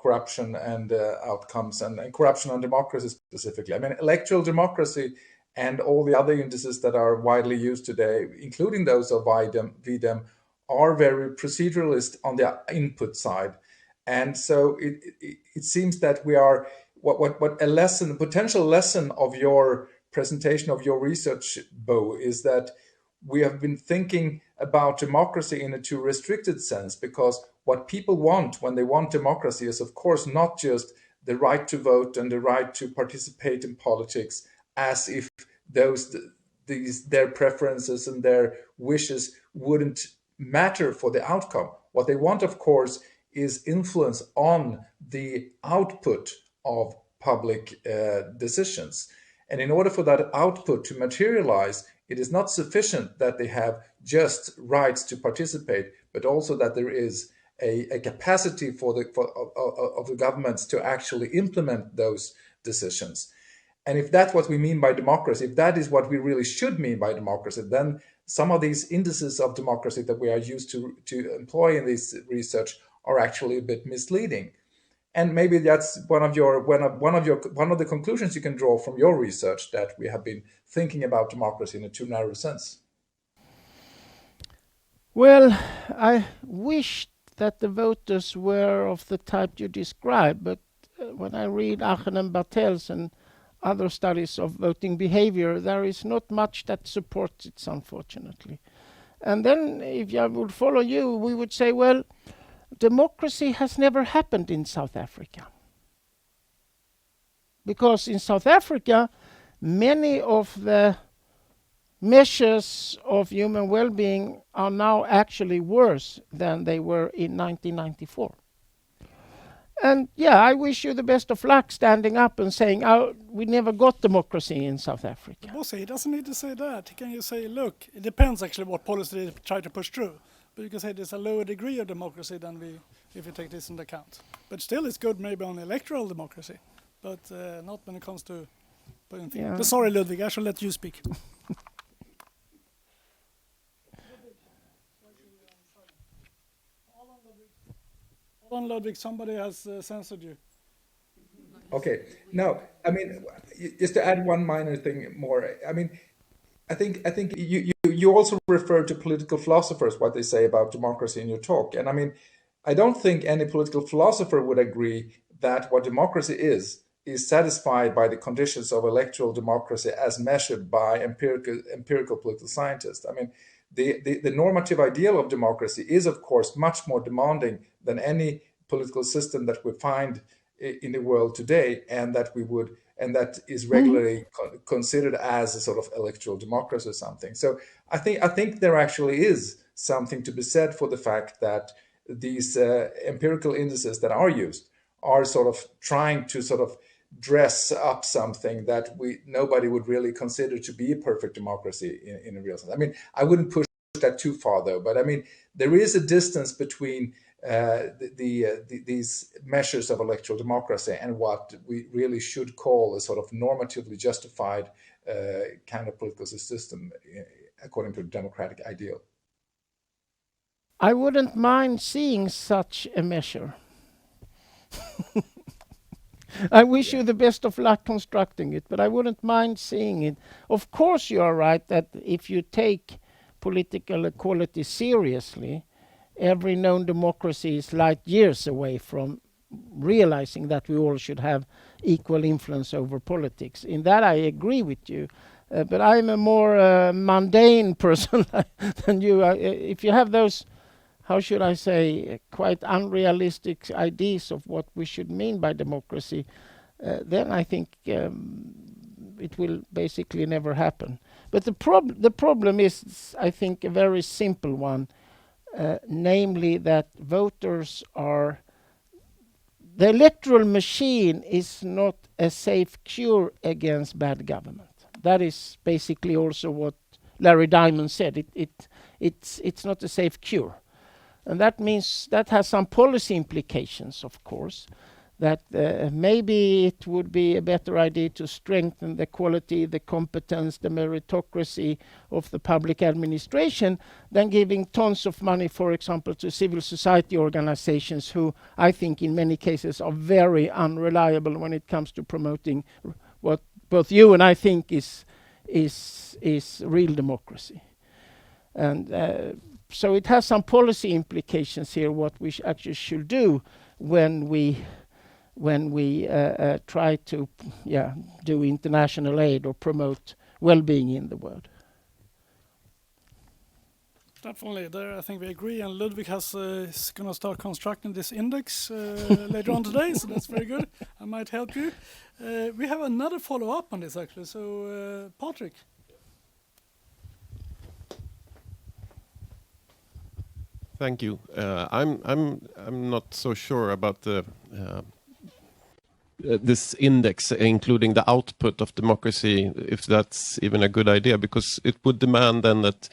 corruption and outcomes, and corruption and democracy specifically. I mean, electoral democracy and all the other indices that are widely used today, including those of VDEM, are very proceduralist on the input side. And so it seems that we are, what a potential lesson of your presentation of your research, Bo, is that we have been thinking about democracy in a too restricted sense, because what people want when they want democracy is, of course, not just the right to vote and the right to participate in politics, as if their preferences and their wishes wouldn't matter for the outcome. What they want, of course, is influence on the output of public decisions. And in order for that output to materialize, it is not sufficient that they have just rights to participate, but also that there is a capacity of the governments to actually implement those decisions. And if that's what we mean by democracy, if that is what we really should mean by democracy, then some of these indices of democracy that we are used to employ in this research are actually a bit misleading. And maybe that's one of the conclusions you can draw from your research, that we have been thinking about democracy in a too narrow sense. Well, I wish that the voters were of the type you described, but when I read Aachen and Bartels and other studies of voting behavior, there is not much that supports it, unfortunately. And then, if I would follow you, we would say, well, democracy has never happened in South Africa. Because in South Africa, many of the measures of human well-being are now actually worse than they were in 1994. And yeah, I wish you the best of luck standing up and saying, oh, we never got democracy in South Africa. He doesn't need to say that. He can just say, look, it depends actually what policy they try to push through. But you can say there's a lower degree of democracy than if you take this into account. But still it's good maybe on electoral democracy. but not when it comes to putting things. Yeah. Sorry, Ludwig, I shall let you speak. Hold on, Ludwig, somebody has censored you. Okay. Now, I mean, just to add one minor thing more. I mean, I think you also refer to political philosophers, what they say about democracy in your talk. And I mean, I don't think any political philosopher would agree that what democracy is satisfied by the conditions of electoral democracy as measured by empirical political scientists. I mean, the normative ideal of democracy is, of course, much more demanding than any political system that we find in the world today, and that is regularly considered as a sort of electoral democracy or something. So I think there actually is something to be said for the fact that these empirical indices that are used are sort of trying to sort of dress up something that nobody would really consider to be a perfect democracy in a real sense. I mean, I wouldn't push that too far though, but I mean, there is a distance between these measures of electoral democracy and what we really should call a sort of normatively justified kind of political system according to the democratic ideal. I wouldn't mind seeing such a measure. I wish you the best of luck constructing it, but I wouldn't mind seeing it. Of course, you are right that if you take political equality seriously, every known democracy is light years away from realizing that we all should have equal influence over politics. In that I agree with you, but I'm a more mundane person than you. If you have those, how should I say, quite unrealistic ideas of what we should mean by democracy, then I think it will basically never happen. But the problem is, I think, a very simple one. Namely that voters are... The electoral machine is not a safe cure against bad government. That is basically also what Larry Diamond said. It's not a safe cure. And that means that has some policy implications, of course, that maybe it would be a better idea to strengthen the quality, the competence, the meritocracy of the public administration than giving tons of money, for example, to civil society organizations who I think in many cases are very unreliable when it comes to promoting what both you and I think is real democracy. And so it has some policy implications here, what we actually should do when we try to do international aid or promote well-being in the world. Definitely, there I think we agree, and Ludwig is going to start constructing this index later on today, so that's very good. I might help you. We have another follow-up on this actually, so Patrick. Thank you. I'm not so sure about the this index, including the output of democracy, if that's even a good idea, because it would demand then that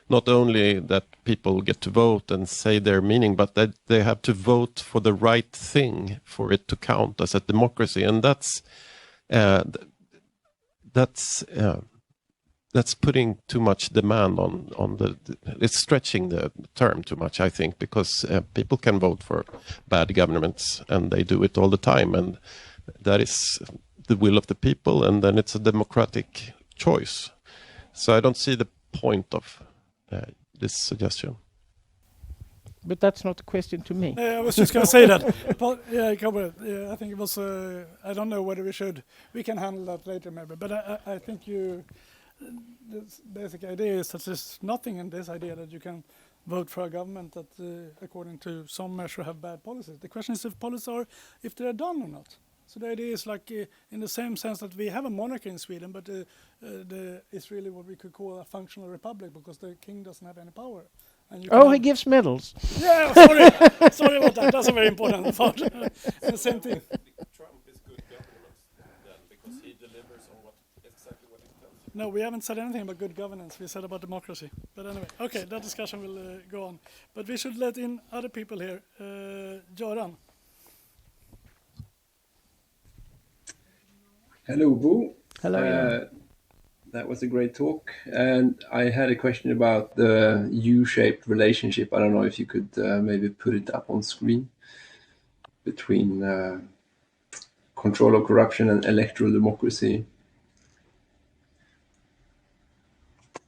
not only that people get to vote and say their meaning, but that they have to vote for the right thing for it to count as a democracy, and that's putting too much demand on the. It's stretching the term too much, I think, because people can vote for bad governments, and they do it all the time, and that is the will of the people, and then it's a democratic choice. So I don't see the point of this suggestion. But that's not a question to me. I was just going to say that. I think it was. I don't know whether we can handle that later, maybe. But I think the basic idea is that there's nothing in this idea that you can vote for a government that, according to some measure, have bad policies. The question is if policies are, if they are done or not. So the idea is like in the same sense that we have a monarchy in Sweden, but it's really what we could call a functional republic because the king doesn't have any power. And he gives medals. Yeah, sorry about that. That's a very important part. The same thing. Trump is good governance then because he delivers on exactly what he tells you. No, we haven't said anything about good governance. We said about democracy. But anyway, okay, that discussion will go on. But we should let in other people here. Göran. Hello, Bo. Hello, Jan. That was a great talk. And I had a question about the U-shaped relationship. I don't know if you could maybe put it up on screen between control of corruption and electoral democracy.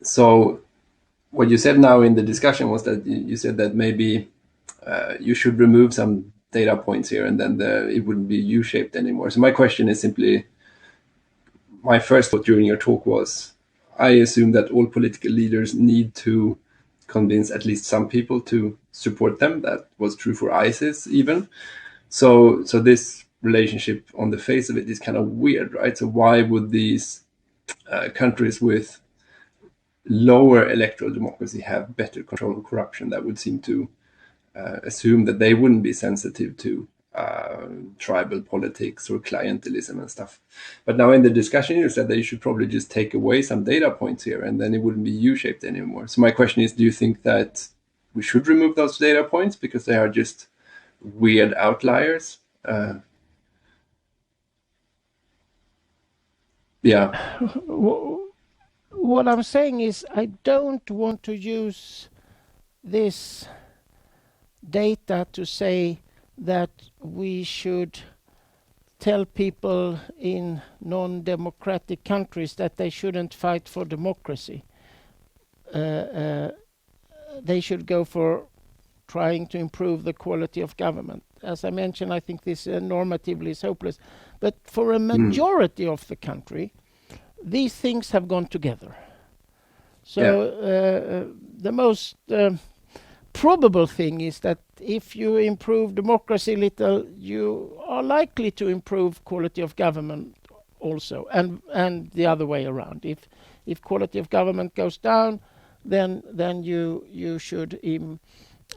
So what you said now in the discussion was that you said that maybe you should remove some data points here and then it wouldn't be U-shaped anymore. So my question is simply, my first thought during your talk was, I assume that all political leaders need to convince at least some people to support them. That was true for ISIS even. So this relationship on the face of it is kind of weird, right? So why would these countries with lower electoral democracy have better control of corruption? That would seem to assume that they wouldn't be sensitive to tribal politics or clientelism and stuff. But now in the discussion, you said that you should probably just take away some data points here and then it wouldn't be U-shaped anymore. So my question is, do you think that we should remove those data points because they are just weird outliers? Yeah. What I'm saying is I don't want to use this data to say that we should tell people in non-democratic countries that they shouldn't fight for democracy. They should go for trying to improve the quality of government. As I mentioned, I think this normatively is hopeless. But for a majority of the country, these things have gone together. So the most probable thing is that if you improve democracy a little, you are likely to improve quality of government also, and the other way around. If quality of government goes down, then you should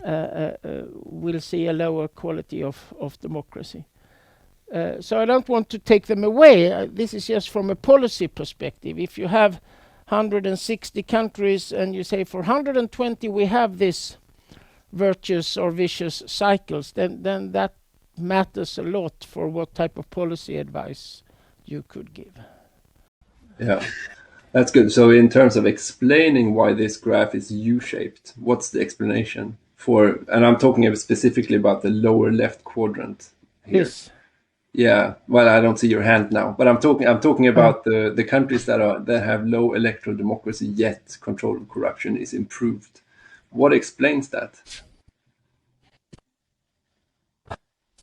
will see a lower quality of democracy. So I don't want to take them away. This is just from a policy perspective. If you have 160 countries and you say for 120 we have this virtuous or vicious cycles, then that matters a lot for what type of policy advice you could give. Yeah, that's good. So in terms of explaining why this graph is U-shaped, what's the explanation for, and I'm talking specifically about the lower left quadrant here. This. Yeah, well, I don't see your hand now, but I'm talking about the countries that have low electoral democracy yet control of corruption is improved. What explains that?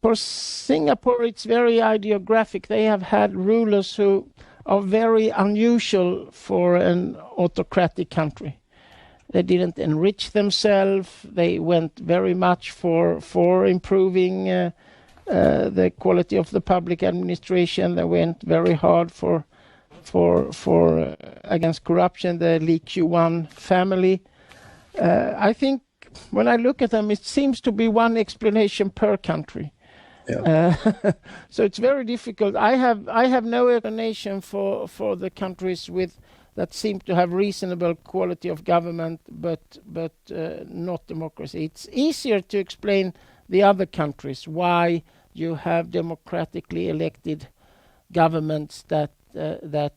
For Singapore, it's very ideographic. They have had rulers who are very unusual for an autocratic country. They didn't enrich themselves. They went very much for improving the quality of the public administration. They went very hard for against corruption. The Lee Kuan family. I think when I look at them, it seems to be one explanation per country. Yeah. So it's very difficult. I have no explanation for the countries that seem to have reasonable quality of government, but not democracy. It's easier to explain the other countries why you have democratically elected governments that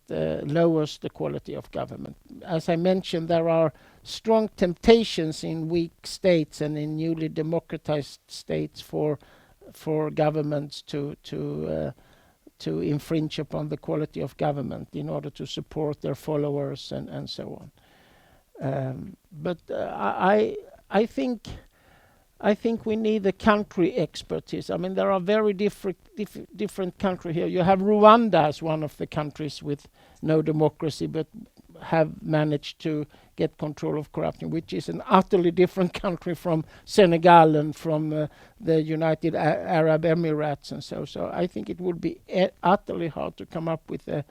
lowers the quality of government. As I mentioned, there are strong temptations in weak states and in newly democratized states for governments to infringe upon the quality of government in order to support their followers and so on. But I think we need the country expertise. I mean, there are very different countries here. You have Rwanda as one of the countries with no democracy, but have managed to get control of corruption, which is an utterly different country from Senegal and from the United Arab Emirates and so. So I think it would be utterly hard to come up with a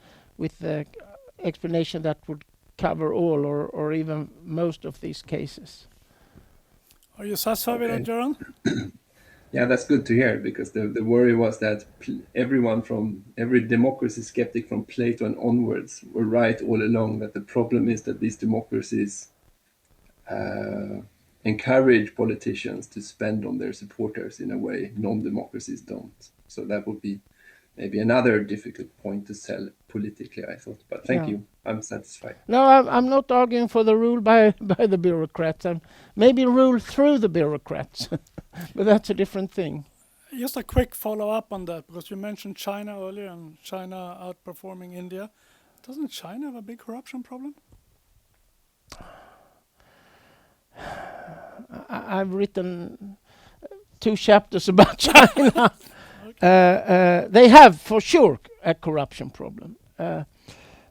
explanation that would cover all or even most of these cases. Are you satisfied with that, Göran? Yeah, that's good to hear, because the worry was that every democracy skeptic from Plato and onwards were right all along, that the problem is that these democracies encourage politicians to spend on their supporters in a way non-democracies don't. So that would be maybe another difficult point to sell politically, I thought. But thank you. I'm satisfied. No, I'm not arguing for the rule by the bureaucrats. Maybe rule through the bureaucrats, but that's a different thing. Just a quick follow-up on that, because you mentioned China earlier and China outperforming India. Doesn't China have a big corruption problem? I've written 2 chapters about China. They have, for sure, a corruption problem.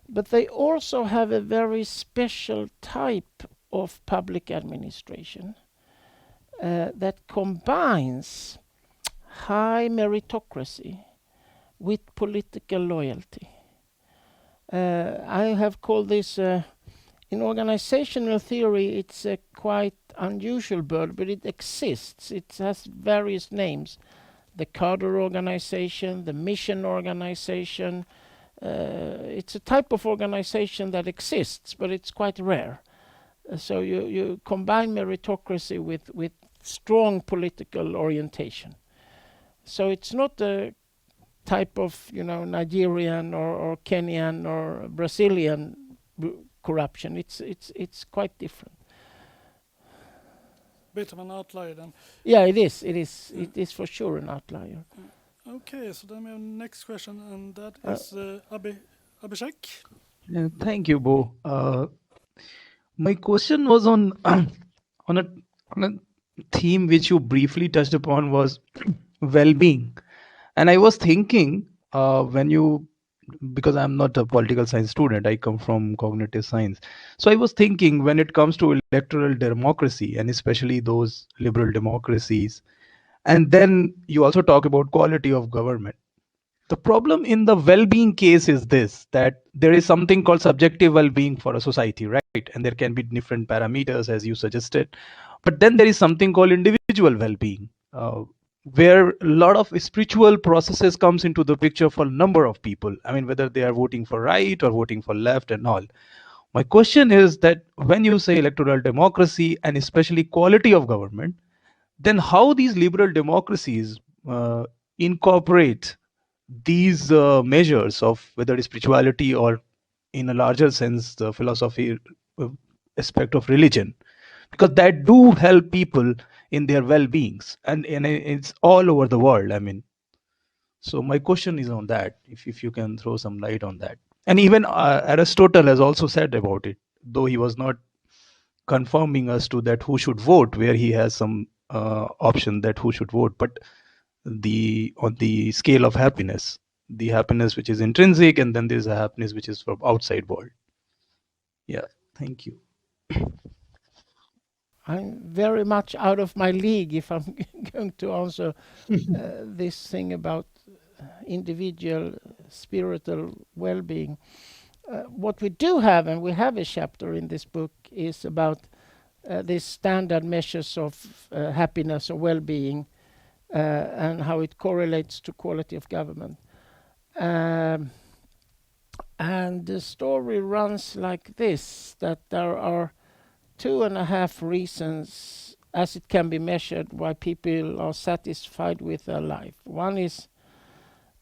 But they also have a very special type of public administration that combines high meritocracy with political loyalty. I have called this, in organizational theory, it's a quite unusual word, but it exists. It has various names. The cadre organization, the mission organization. It's a type of organization that exists, but it's quite rare. So you combine meritocracy with strong political orientation. So it's not a type of, Nigerian or Kenyan or Brazilian corruption. It's quite different. Bit of an outlier then. Yeah, it is. It is for sure an outlier. Okay, so then we have next question, and that is Abhishek. Thank you, Bo. My question was on on a theme which you briefly touched upon, was well-being. And I was thinking, because I'm not a political science student, I come from cognitive science. So I was thinking, when it comes to electoral democracy, and especially those liberal democracies, and then you also talk about quality of government. The problem in the well-being case is this, that there is something called subjective well-being for a society, right? And there can be different parameters, as you suggested. But then there is something called individual well-being, where a lot of spiritual processes comes into the picture for a number of people. I mean, whether they are voting for right or voting for left and all. My question is that when you say electoral democracy and especially quality of government, then how these liberal democracies incorporate these measures of whether it's spirituality or, in a larger sense, the philosophy aspect of religion, because that do help people in their well-beings, and it's all over the world. I mean, so my question is on that, if you can throw some light on that. And even Aristotle has also said about it, though he was not confirming us to that who should vote, where he has some option that who should vote, but on the scale of happiness, the happiness which is intrinsic, and then there's a happiness which is from outside world. Yeah, thank you. I'm very much out of my league if I'm going to answer this thing about individual spiritual well-being. What we do have, and we have a chapter in this book, is about these standard measures of happiness or well-being, and how it correlates to quality of government. And the story runs like this, that there are 2.5 reasons, as it can be measured, why people are satisfied with their life. One is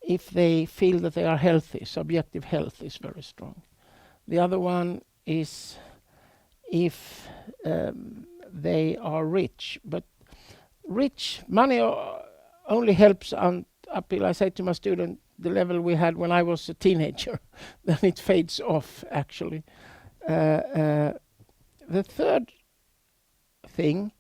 if they feel that they are healthy. Subjective health is very strong. The other one is if they are rich. But money only helps until, I say to my student, the level we had when I was a teenager. Then it fades off, actually. The third thing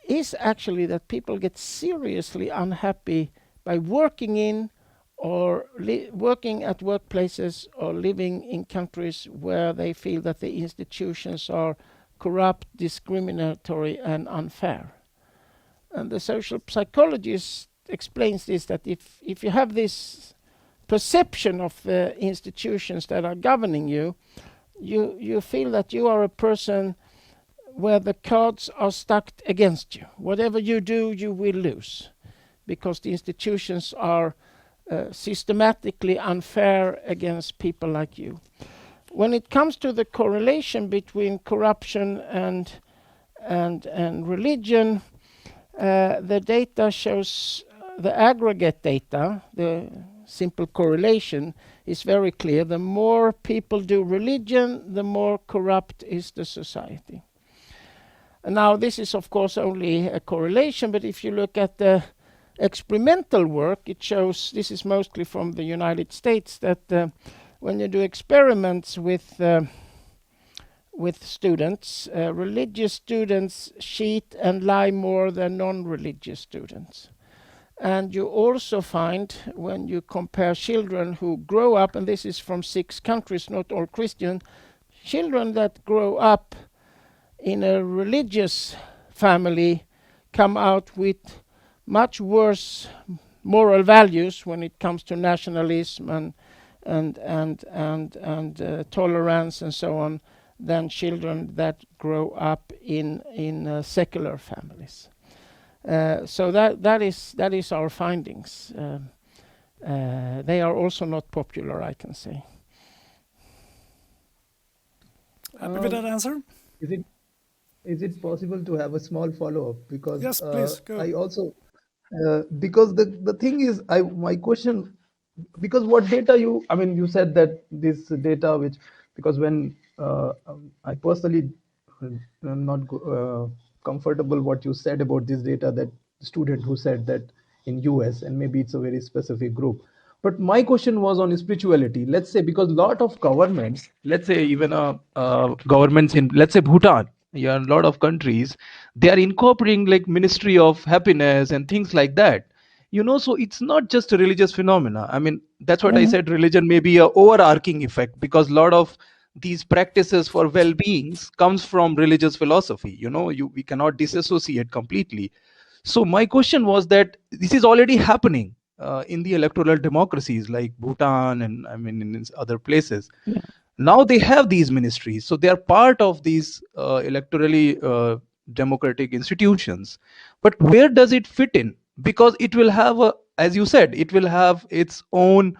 is actually that people get seriously unhappy by working in or working at workplaces or living in countries where they feel that the institutions are corrupt, discriminatory, and unfair. And the social psychologist explains this, that if you have this perception of the institutions that are governing you, you feel that you are a person where the cards are stacked against you. Whatever you do, you will lose, because the institutions are systematically unfair against people like you. When it comes to the correlation between corruption and religion, the data shows, the aggregate data, the simple correlation is very clear. The more people do religion, the more corrupt is the society. And now this is of course only a correlation, but if you look at the experimental work, it shows, this is mostly from the United States, that when you do experiments with students, religious students cheat and lie more than non-religious students. And you also find, when you compare children who grow up, and this is from 6 countries, not all Christian, children that grow up in a religious family come out with much worse moral values when it comes to nationalism and tolerance and so on, than children that grow up in secular families. So that is our findings. They are also not popular, I can say. Happy with that answer? Is it possible to have a small follow-up? Because yes, please go. I also because the thing is, my question, because what data you said that this data which, because when I personally am not comfortable what you said about this data, that student who said that in US, and maybe it's a very specific group. But my question was on spirituality. Let's say, because a lot of governments, let's say even governments in, let's say, Bhutan, a lot of countries, they are incorporating like Ministry of Happiness and things like that. So it's not just a religious phenomena. I mean, that's what I said, religion may be a overarching effect, because a lot of these practices for well-beings comes from religious philosophy. We cannot disassociate completely. So my question was that this is already happening in the electoral democracies like Bhutan and in other places. Yeah. Now they have these ministries, so they are part of these electorally democratic institutions. But where does it fit in? Because it will have as you said, it will have its own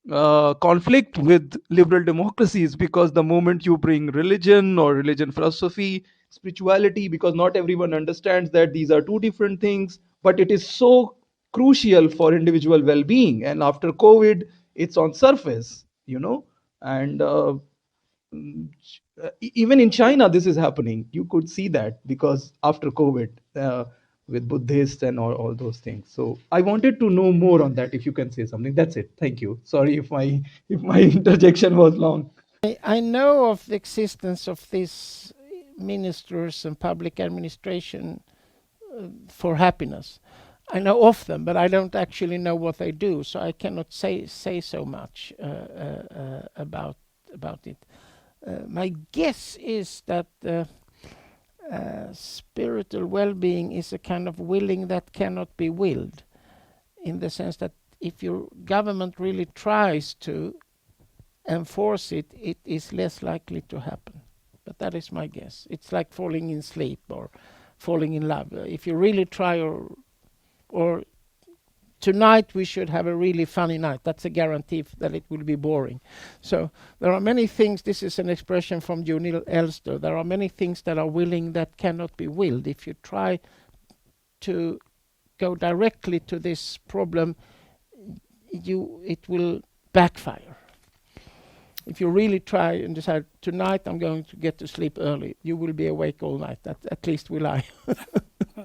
conflict with liberal democracies, because the moment you bring religion or religion philosophy, spirituality, because not everyone understands that these are two different things, but it is so crucial for individual well-being. And after COVID, it's on surface, and even in China, this is happening. You could see that, because after COVID, with Buddhists and all those things. So I wanted to know more on that, if you can say something. That's it. Thank you. Sorry if my interjection was long. I know of the existence of these ministers and public administration for happiness. I know of them, but I don't actually know what they do, so I cannot say so much about it. My guess is that spiritual well-being is a kind of willing that cannot be willed, in the sense that if your government really tries to enforce it, it is less likely to happen. But that is my guess. It's like falling in sleep or falling in love. If you really try, or tonight we should have a really funny night, that's a guarantee that it will be boring. So there are many things, this is an expression from Junil Elster, there are many things that are willing that cannot be willed. If you try to go directly to this problem, it will backfire. If you really try and decide, tonight I'm going to get to sleep early, you will be awake all night. At least will I.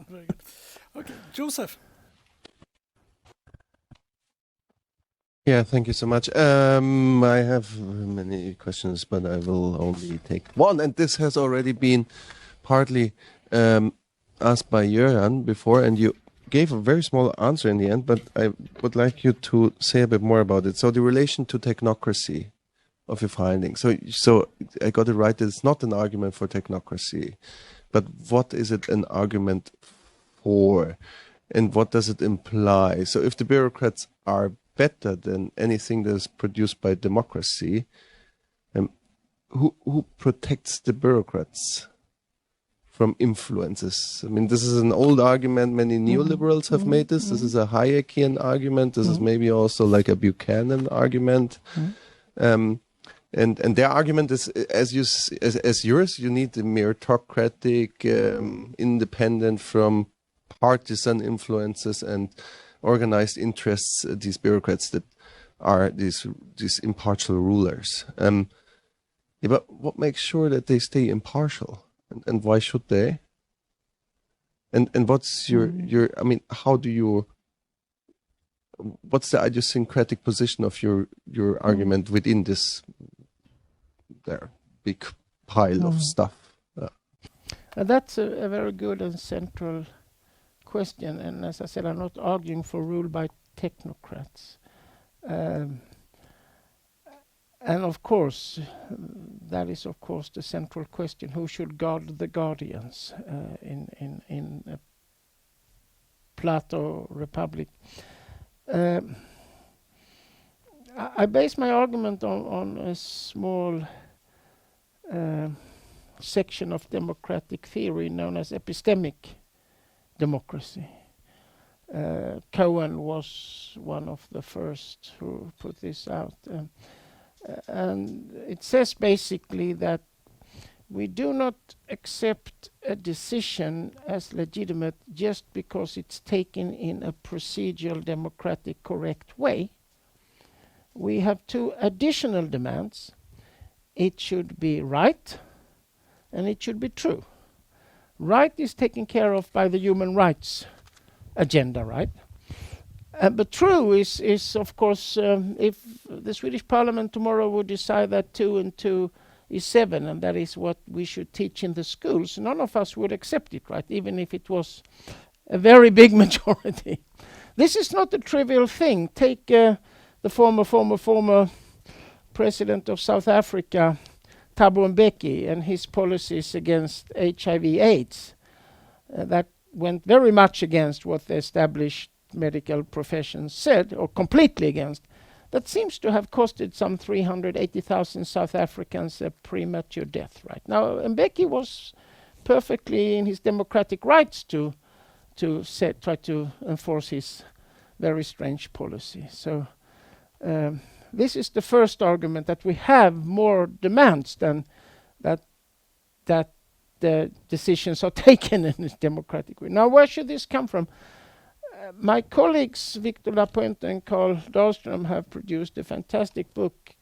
Very good. Okay, Joseph. Yeah, thank you so much. I have many questions, but I will only take one. And this has already been partly asked by Göran before, and you gave a very small answer in the end, but I would like you to say a bit more about it. So the relation to technocracy of your findings. So I got it right that it's not an argument for technocracy, but what is it an argument for, and what does it imply? So if the bureaucrats are better than anything that is produced by democracy, who protects the bureaucrats from influences? I mean, this is an old argument. Many neoliberals have made this. This is a Hayekian argument. This is maybe also like a Buchanan argument. And their argument is, as yours, you need the meritocratic, independent from partisan influences and organized interests, these bureaucrats that are these impartial rulers. Yeah, but what makes sure that they stay impartial, and why should they? And what's your I mean, how do you? What's the idiosyncratic position of your argument within this there big pile of stuff? That's a very good and central question. And as I said, I'm not arguing for rule by technocrats. And of course, that is of course the central question: who should guard the guardians in a Plato republic? I base my argument on a small section of democratic theory known as epistemic democracy. Cohen was one of the first who put this out. And it says basically that we do not accept a decision as legitimate just because it's taken in a procedural, democratic, correct way. We have two additional demands. It should be right and it should be true. Right is taken care of by the human rights agenda, right? But true is of course, if the Swedish Parliament tomorrow would decide that 2 and 2 is 7, and that is what we should teach in the schools, none of us would accept it, right? Even if it was a very big majority. This is not a trivial thing. Take the former president of South Africa, Thabo Mbeki, and his policies against HIV/AIDS. That went very much against what the established medical profession said, or completely against. That seems to have costed some 380,000 South Africans a premature death right now. Mbeki was perfectly in his democratic rights to try to enforce his very strange policy. So this is the first argument, that we have more demands than that the decisions are taken in a democratic way. Now, where should this come from? My colleagues Victor Lapuente and Carl Dahlström have produced a fantastic book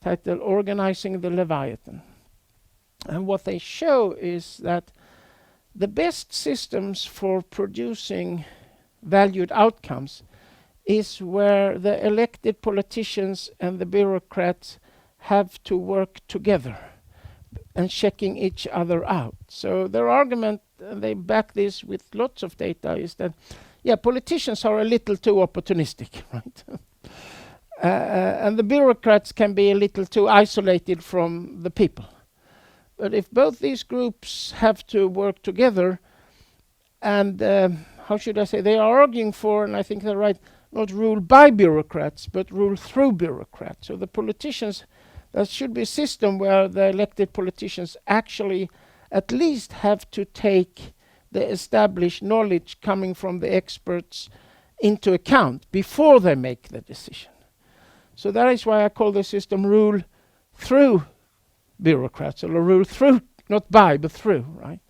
titled Organizing the Leviathan. And what they show is that the best systems for producing valued outcomes is where the elected politicians and the bureaucrats have to work together and checking each other out. So their argument, and they back this with lots of data, is that politicians are a little too opportunistic, right? And the bureaucrats can be a little too isolated from the people. But if both these groups have to work together, and how should I say, they are arguing for, and I think they're right, not rule by bureaucrats, but rule through bureaucrats. So the politicians, there should be a system where the elected politicians actually at least have to take the established knowledge coming from the experts into account before they make the decision. So that is why I call the system rule through bureaucrats, or rule through, not by, but through, right?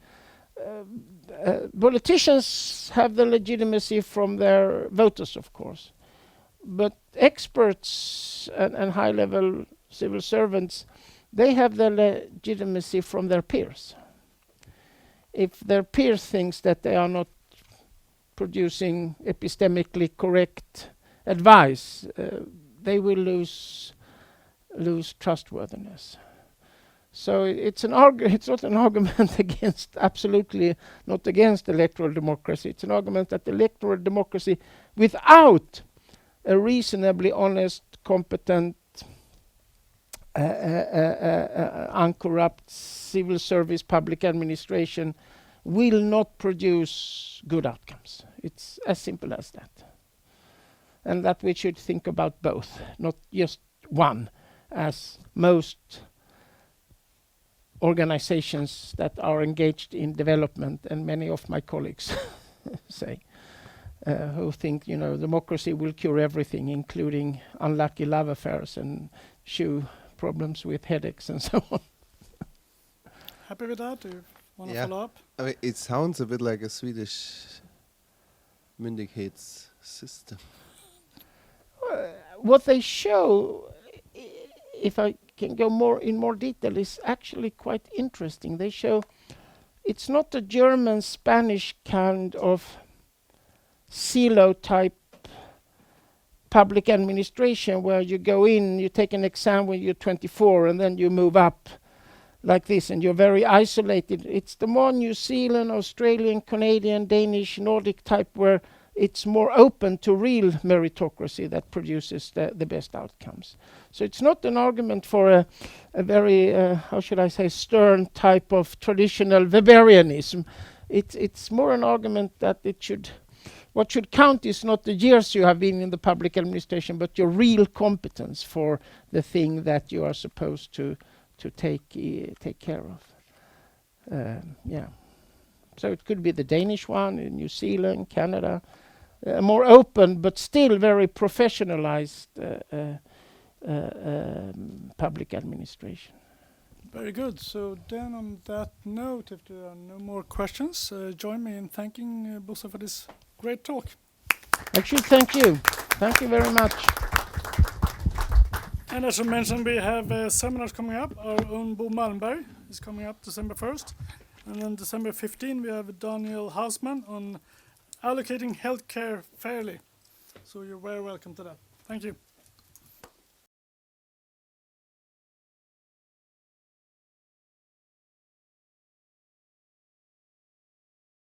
Politicians have the legitimacy from their voters, of course. But experts and high-level civil servants, they have the legitimacy from their peers. If their peers thinks that they are not producing epistemically correct advice, they will lose trustworthiness. So it's not an argument against, absolutely not against electoral democracy. It's an argument that electoral democracy, without a reasonably honest, competent, uncorrupt civil service, public administration, will not produce good outcomes. It's as simple as that. And that we should think about both, not just one, as most organizations that are engaged in development, and many of my colleagues say, who think, democracy will cure everything, including unlucky love affairs and shoe problems with headaches and so on. Happy with that? Do you want to follow up? I mean, it sounds a bit like a Swedish myndighetssystem. what they show, if I can go in more detail, is actually quite interesting. They show it's not a German, Spanish kind of silo type public administration where you go in, you take an exam when you're 24 and then you move up like this and you're very isolated. It's the more New Zealand, Australian, Canadian, Danish, Nordic type where it's more open to real meritocracy that produces the best outcomes. So it's not an argument for a very, how should I say, stern type of traditional Weberianism. It's more an argument that what should count is not the years you have been in the public administration, but your real competence for the thing that you are supposed to take care of. Yeah. So it could be the Danish one in New Zealand, Canada, more open but still very professionalized public administration. Very good. So then on that note, if there are no more questions, join me in thanking Bosse for this great talk. Actually, thank you. Thank you very much. And as I mentioned, we have seminars coming up. Our own Bo Malmberg is coming up December 1st. And then December 15, we have Daniel Hausman on allocating healthcare fairly. So you're very welcome to that. Thank you.